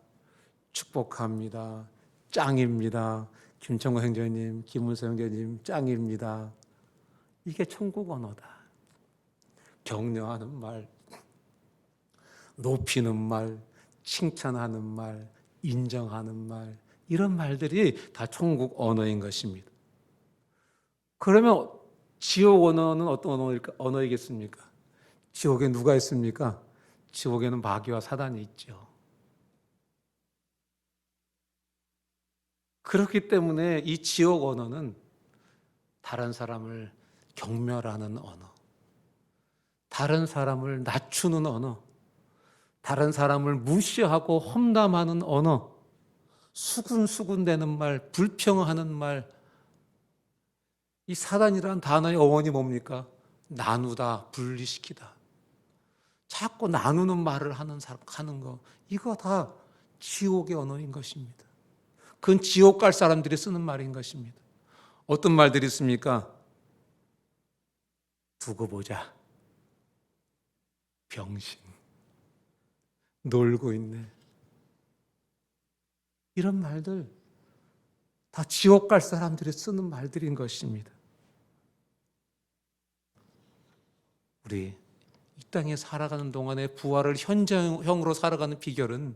축복합니다. 짱입니다. 김청호 형제님, 김문서 형제님 짱입니다. 이게 천국 언어다. 격려하는 말, 높이는 말, 칭찬하는 말, 인정하는 말, 이런 말들이 다 천국 언어인 것입니다. 그러면 지옥 언어는 어떤 언어이겠습니까? 지옥에 누가 있습니까? 지옥에는 마귀와 사단이 있죠. 그렇기 때문에 이 지옥 언어는 다른 사람을 경멸하는 언어, 다른 사람을 낮추는 언어, 다른 사람을 무시하고 험담하는 언어, 수군수군대는 말, 불평하는 말. 이 사단이란 단어의 어원이 뭡니까? 나누다, 분리시키다. 자꾸 나누는 말을 하는 거, 이거 다 지옥의 언어인 것입니다. 그건 지옥 갈 사람들이 쓰는 말인 것입니다. 어떤 말들이 있습니까? 두고 보자. 병신. 놀고 있네. 이런 말들 다 지옥 갈 사람들이 쓰는 말들인 것입니다. 우리 이 땅에 살아가는 동안에 부활을 현장형으로 살아가는 비결은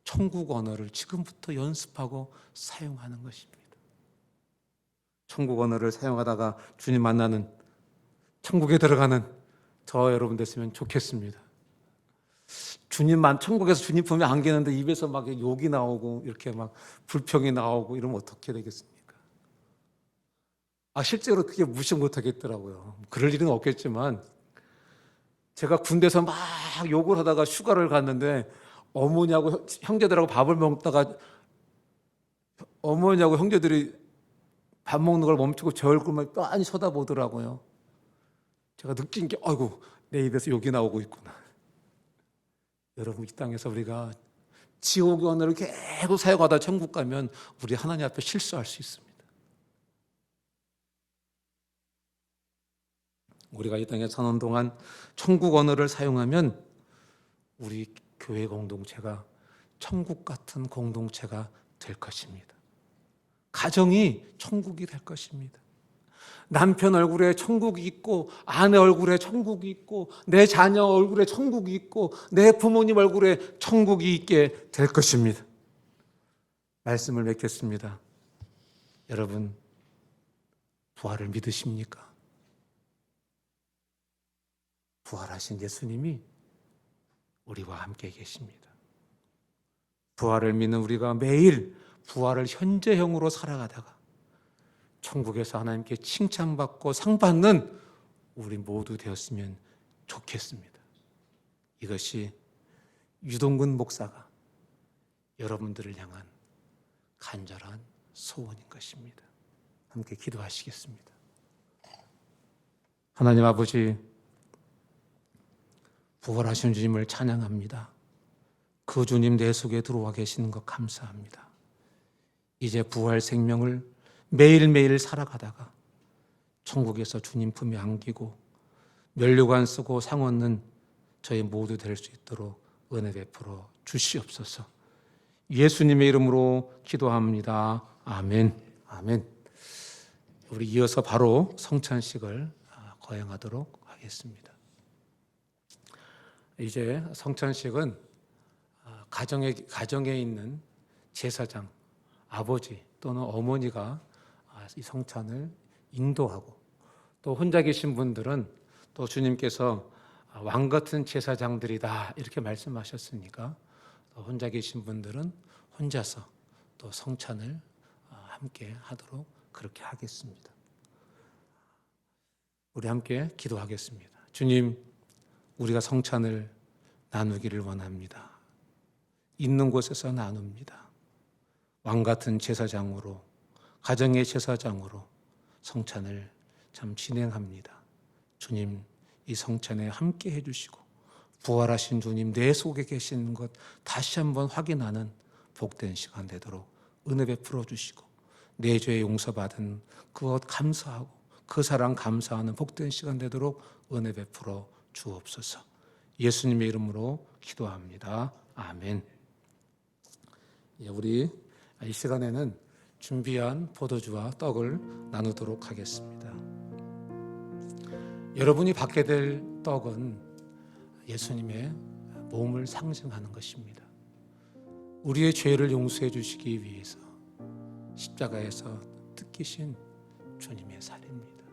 천국 언어를 지금부터 연습하고 사용하는 것입니다. 천국 언어를 사용하다가 주님 만나는, 천국에 들어가는 저와 여러분 됐으면 좋겠습니다. 천국에서 주님 품에 안기는데 입에서 막 욕이 나오고 이렇게 막 불평이 나오고 이러면 어떻게 되겠습니까? 실제로 그게 무시 못 하겠더라고요. 그럴 일은 없겠지만 제가 군대에서 막 욕을 하다가 휴가를 갔는데 어머니하고 형제들하고 밥을 먹다가 어머니하고 형제들이 밥 먹는 걸 멈추고 제 얼굴만 빤히 쳐다보더라고요. 제가 느낀 게 아이고 내 입에서 욕이 나오고 있구나. 여러분 이 땅에서 우리가 지옥의 언어를 계속 사용하다 천국 가면 우리 하나님 앞에 실수할 수 있습니다. 우리가 이 땅에 사는 동안 천국 언어를 사용하면 우리 교회 공동체가 천국 같은 공동체가 될 것입니다. 가정이 천국이 될 것입니다. 남편 얼굴에 천국이 있고 아내 얼굴에 천국이 있고 내 자녀 얼굴에 천국이 있고 내 부모님 얼굴에 천국이 있게 될 것입니다. 말씀을 맺겠습니다. 여러분 부활을 믿으십니까? 부활하신 예수님이 우리와 함께 계십니다. 부활을 믿는 우리가 매일 부활을 현재형으로 살아가다가 천국에서 하나님께 칭찬받고 상 받는 우리 모두 되었으면 좋겠습니다. 이것이 유동근 목사가 여러분들을 향한 간절한 소원인 것입니다. 함께 기도하시겠습니다. 하나님 아버지, 부활하신 주님을 찬양합니다. 그 주님 내 속에 들어와 계시는 것 감사합니다. 이제 부활 생명을 매일매일 살아가다가 천국에서 주님 품에 안기고 면류관 쓰고 상 얻는 저희 모두 될 수 있도록 은혜 베풀어 주시옵소서. 예수님의 이름으로 기도합니다. 아멘. 아멘. 우리 이어서 바로 성찬식을 거행하도록 하겠습니다. 이제 성찬식은 가정에 있는 제사장, 아버지 또는 어머니가 이 성찬을 인도하고, 또 혼자 계신 분들은 또 주님께서 왕 같은 제사장들이다 이렇게 말씀하셨으니까 또 혼자 계신 분들은 혼자서 또 성찬을 함께 하도록 그렇게 하겠습니다. 우리 함께 기도하겠습니다. 주님, 우리가 성찬을 나누기를 원합니다. 있는 곳에서 나눕니다. 왕 같은 제사장으로, 가정의 제사장으로 성찬을 참 진행합니다. 주님, 이 성찬에 함께 해주시고 부활하신 주님 내 속에 계시는 것 다시 한번 확인하는 복된 시간 되도록 은혜 베풀어 주시고, 내 죄 용서받은 그것 감사하고 그 사랑 감사하는 복된 시간 되도록 은혜 베풀어 주옵소서. 예수님의 이름으로 기도합니다. 아멘. 우리 이 시간에는 준비한 포도주와 떡을 나누도록 하겠습니다. 여러분이 받게 될 떡은 예수님의 몸을 상징하는 것입니다. 우리의 죄를 용서해 주시기 위해서 십자가에서 뜯기신 주님의 살입니다.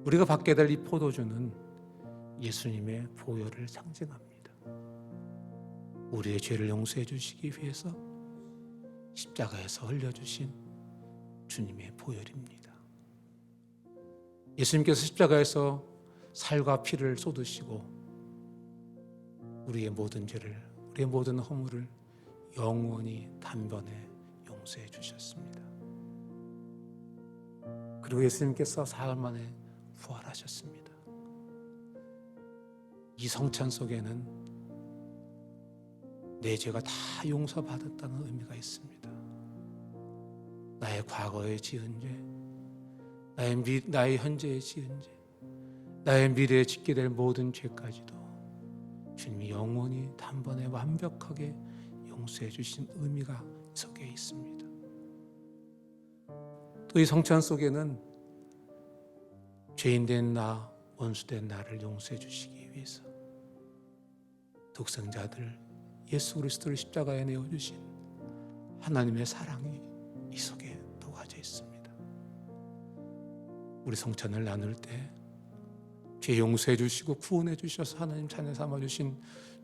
우리가 받게 될 이 포도주는 예수님의 보혈을 상징합니다. 우리의 죄를 용서해 주시기 위해서 십자가에서 흘려주신 주님의 보혈입니다. 예수님께서 십자가에서 살과 피를 쏟으시고 우리의 모든 죄를, 우리의 모든 허물을 영원히 단번에 용서해 주셨습니다. 그리고 예수님께서 사흘 만에 부활하셨습니다. 이 성찬 속에는 내 죄가 다 용서받았다는 의미가 있습니다. 나의 과거에 지은 죄, 나의 현재에 지은 죄, 나의 미래에 짓게 될 모든 죄까지도 주님이 영원히 단번에 완벽하게 용서해 주신 의미가 속에 있습니다. 또 이 성찬 속에는 죄인된 나, 원수된 나를 용서해 주시기 위해서 독생자들 예수 그리스도를 십자가에 내어주신 하나님의 사랑이 이 속에 녹아져 있습니다. 우리 성찬을 나눌 때 죄 용서해 주시고 구원해 주셔서 하나님 자녀 삼아 주신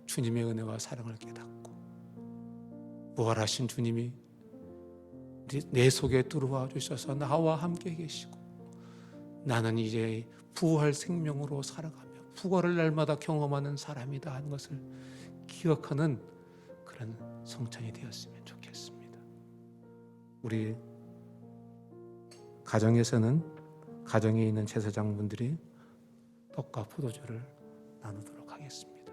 주님의 은혜와 사랑을 깨닫고, 부활하신 주님이 내 속에 들어와 주셔서 나와 함께 계시고, 나는 이제 부활 생명으로 살아가며 부활을 날마다 경험하는 사람이다 하는 것을 기억하는 그런 성찬이 되었으면 좋겠습니다. 우리 가정에서는 가정에 있는 제사장분들이 떡과 포도주를 나누도록 하겠습니다.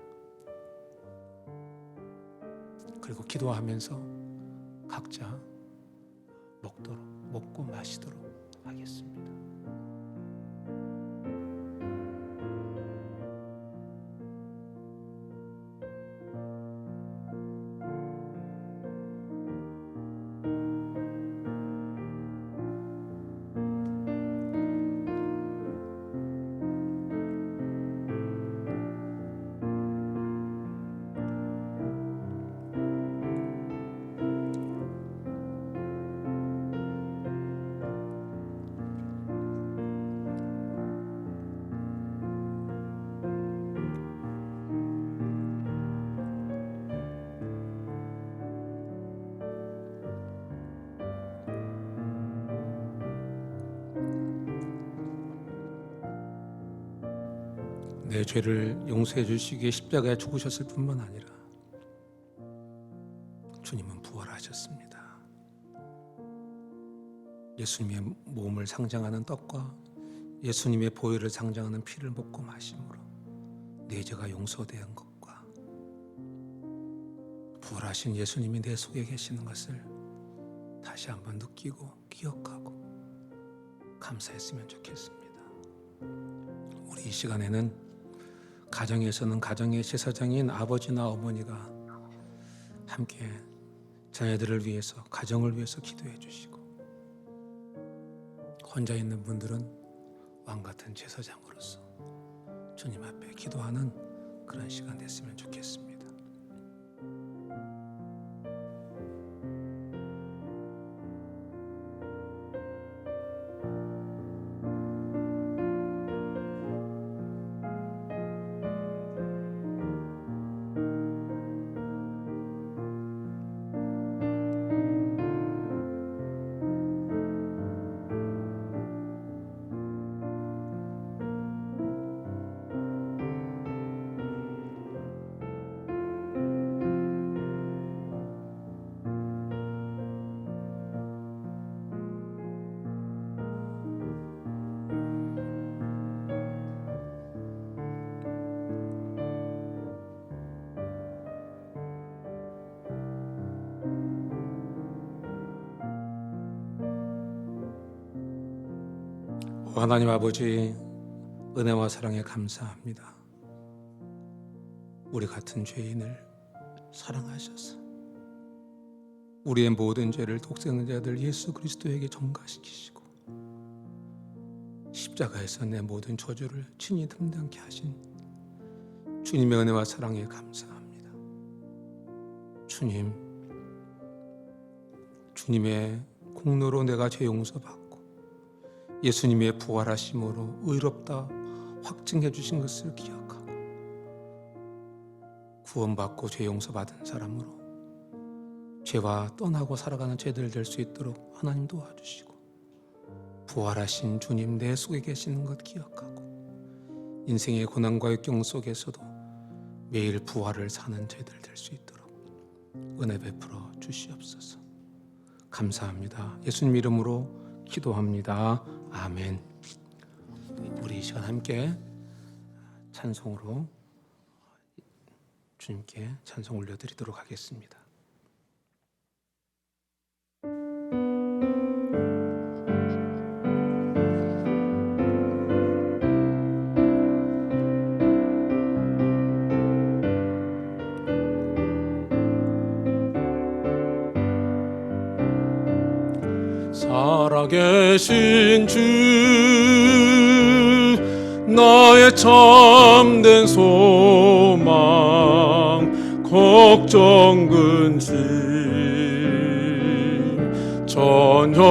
그리고 기도하면서 각자 먹고 마시도록 하겠습니다. 내 죄를 용서해 주시기에 십자가에 죽으셨을 뿐만 아니라 주님은 부활하셨습니다. 예수님의 몸을 상징하는 떡과 예수님의 보혈을 상징하는 피를 먹고 마심으로 내 죄가 용서된 것과 부활하신 예수님이 내 속에 계시는 것을 다시 한번 느끼고 기억하고 감사했으면 좋겠습니다. 우리 이 시간에는 가정에서는 가정의 제사장인 아버지나 어머니가 함께 자녀들을 위해서, 가정을 위해서 기도해 주시고, 혼자 있는 분들은 왕같은 제사장으로서 주님 앞에 기도하는 그런 시간 됐으면 좋겠습니다. 하나님 아버지, 은혜와 사랑에 감사합니다. 우리 같은 죄인을 사랑하셔서 우리의 모든 죄를 독생자들 예수 그리스도에게 전가시키시고 십자가에서 내 모든 저주를 친히 담당케 하신 주님의 은혜와 사랑에 감사합니다. 주님의 공로로 내가 죄 용서받고 예수님의 부활하심으로 의롭다 확증해 주신 것을 기억하고 구원받고 죄 용서받은 사람으로 죄와 떠나고 살아가는 죄들 될 수 있도록 하나님 도와주시고, 부활하신 주님 내 속에 계시는 것 기억하고 인생의 고난과 역경 속에서도 매일 부활을 사는 죄들 될 수 있도록 은혜 베풀어 주시옵소서. 감사합니다. 예수님 이름으로 기도합니다. 아멘. 우리 이 시간 함께 찬송으로 주님께 찬송 올려드리도록 하겠습니다. 살아계신 주, 나의 참된 소망, 걱정 근심 전혀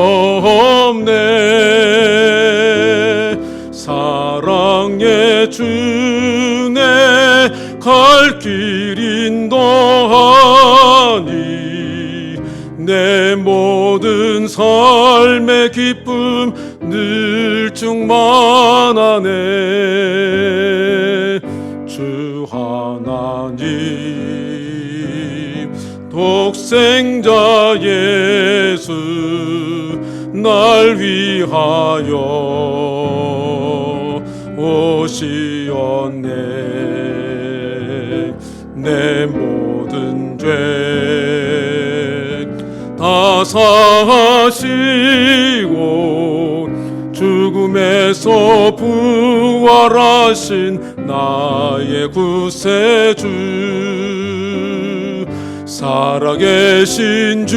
없네. 사랑의 주네 갈 길 인도하니 내 모든 삶의 기쁨 늘 충만하네. 주 하나님 독생자 예수 날 위하여 도시었네. 내 모든 죄 다 사하시고 죽음에서 부활하신 나의 구세주, 살아계신 주,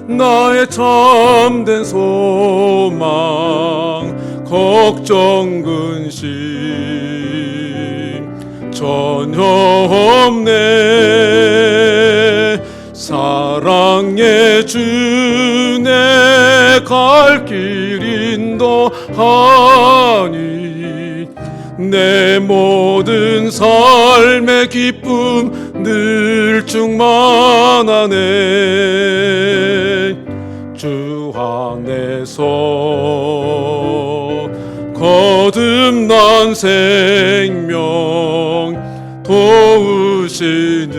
나의 참된 소망, 걱정 근심 전혀 없네. 사랑의 주, 내 갈 길 인도하니 내 모든 삶의 기쁨 늘 충만하네. 주 안에서 거듭난 생명 도우시는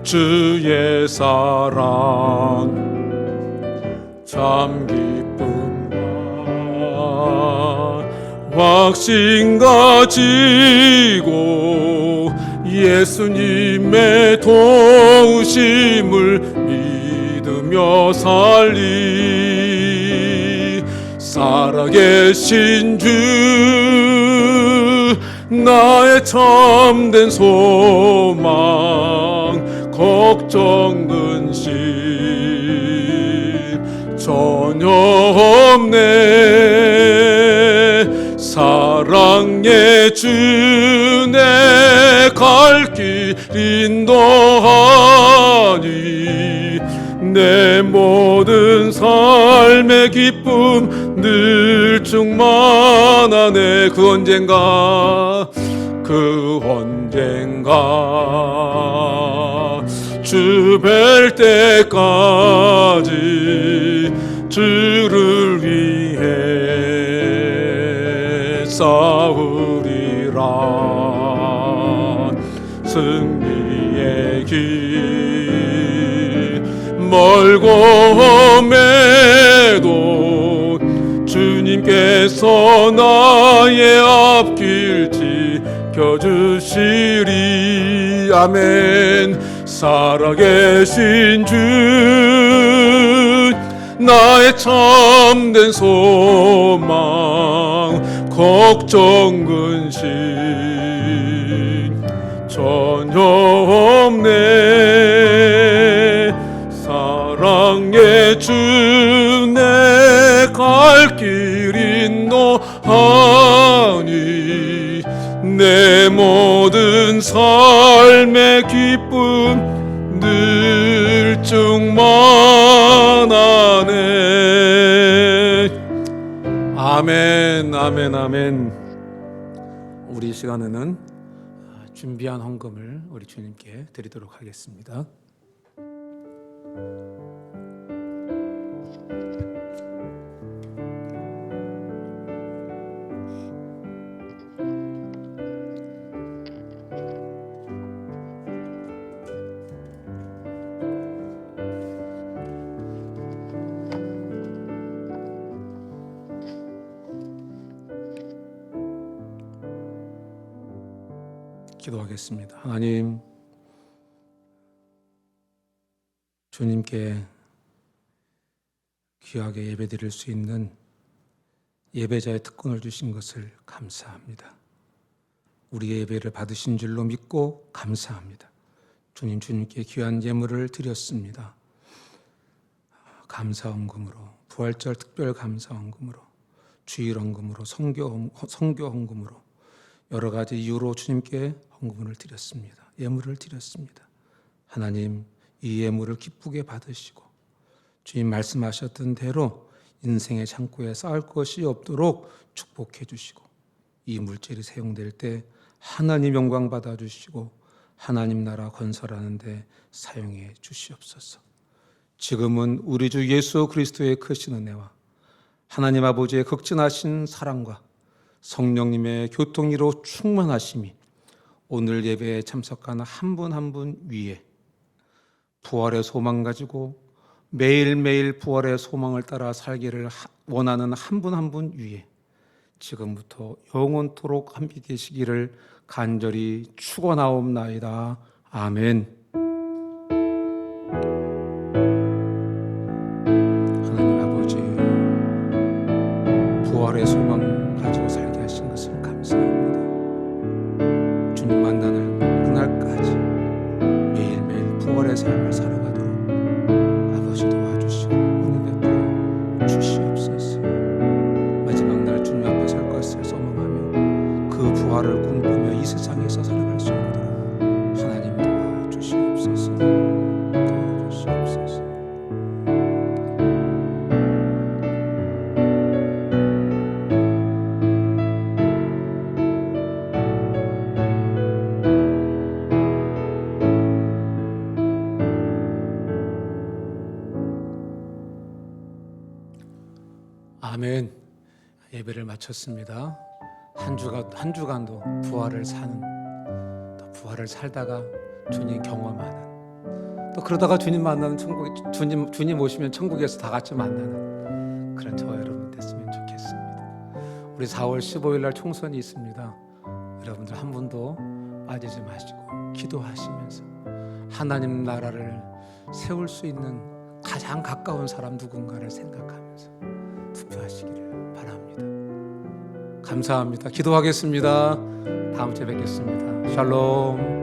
주의 사랑 참 기쁨과 확신 가지고 예수님의 도우심을 믿으며 살리. 살아계신 주, 나의 참된 소망, 걱정 근심 전혀 없네. 사랑의 주, 내 갈 길 인도하니 내 모든 삶의 기쁨 늘 충만하네. 그 언젠가 주 뵐 때까지 주를 위해 싸우리라. 승리의 길 멀고 험해도 주님께서 나의 앞길 지켜주시리. 아멘. 살아계신 주, 나의 참된 소망, 걱정 근심 전혀 없네. 사랑의 주, 내 갈 길 인도하니 내 모든 삶의 기쁨 늘 충만하네. 아멘, 아멘, 아멘. 우리 이 시간에는 준비한 헌금을 우리 주님께 드리도록 하겠습니다. 기도하겠습니다. 하나님, 주님께 귀하게 예배드릴 수 있는 예배자의 특권을 주신 것을 감사합니다. 우리의 예배를 받으신 줄로 믿고 감사합니다. 주님께 귀한 예물을 드렸습니다. 감사헌금으로, 부활절 특별 감사헌금으로, 주일헌금으로, 성교헌금으로 여러 가지 이유로 주님께 헌금을 드렸습니다. 예물을 드렸습니다. 하나님, 이 예물을 기쁘게 받으시고 주님 말씀하셨던 대로 인생의 창고에 쌓을 것이 없도록 축복해 주시고 이 물질이 사용될 때 하나님 영광 받아 주시고 하나님 나라 건설하는 데 사용해 주시옵소서. 지금은 우리 주 예수 그리스도의 크신 은혜와 하나님 아버지의 극진하신 사랑과 성령님의 교통이로 충만하심이 오늘 예배에 참석하는 한 분 한 분 위에 부활의 소망 가지고 매일매일 부활의 소망을 따라 살기를 원하는 한 분 한 분 위에 지금부터 영원토록 함께 계시기를 간절히 축원하옵나이다. 아멘. 하나님 아버지, 부활의 소망 가지고 살게 하신 것을 감사합니다. 주님 만나는 그날까지 매일매일 부활의 삶을 살아가도록 아버지 도와주시고 은혜 베풀어 주시옵소서. 마지막 날 주님 앞에 설 것을 소망하며 그 부활을 꿈꾸며 이 세상에서 살아갈 수 있도록 하나님 도와주시옵소서. 도와주시옵소서. 아멘. 예배를 마쳤습니다. 한 주간도 부활을 사는, 또 부활을 살다가 주님 경험하는, 또 그러다가 주님 만나는 주님 오시면 천국에서 다 같이 만나는 그런 저와 여러분 됐으면 좋겠습니다. 우리 4월 15일 날 총선이 있습니다. 여러분들 한 분도 빠지지 마시고 기도하시면서 하나님 나라를 세울 수 있는 가장 가까운 사람 누군가를 생각하면서 투표하시기를 바랍니다. 감사합니다. 기도하겠습니다. 다음 주에 뵙겠습니다. 샬롬.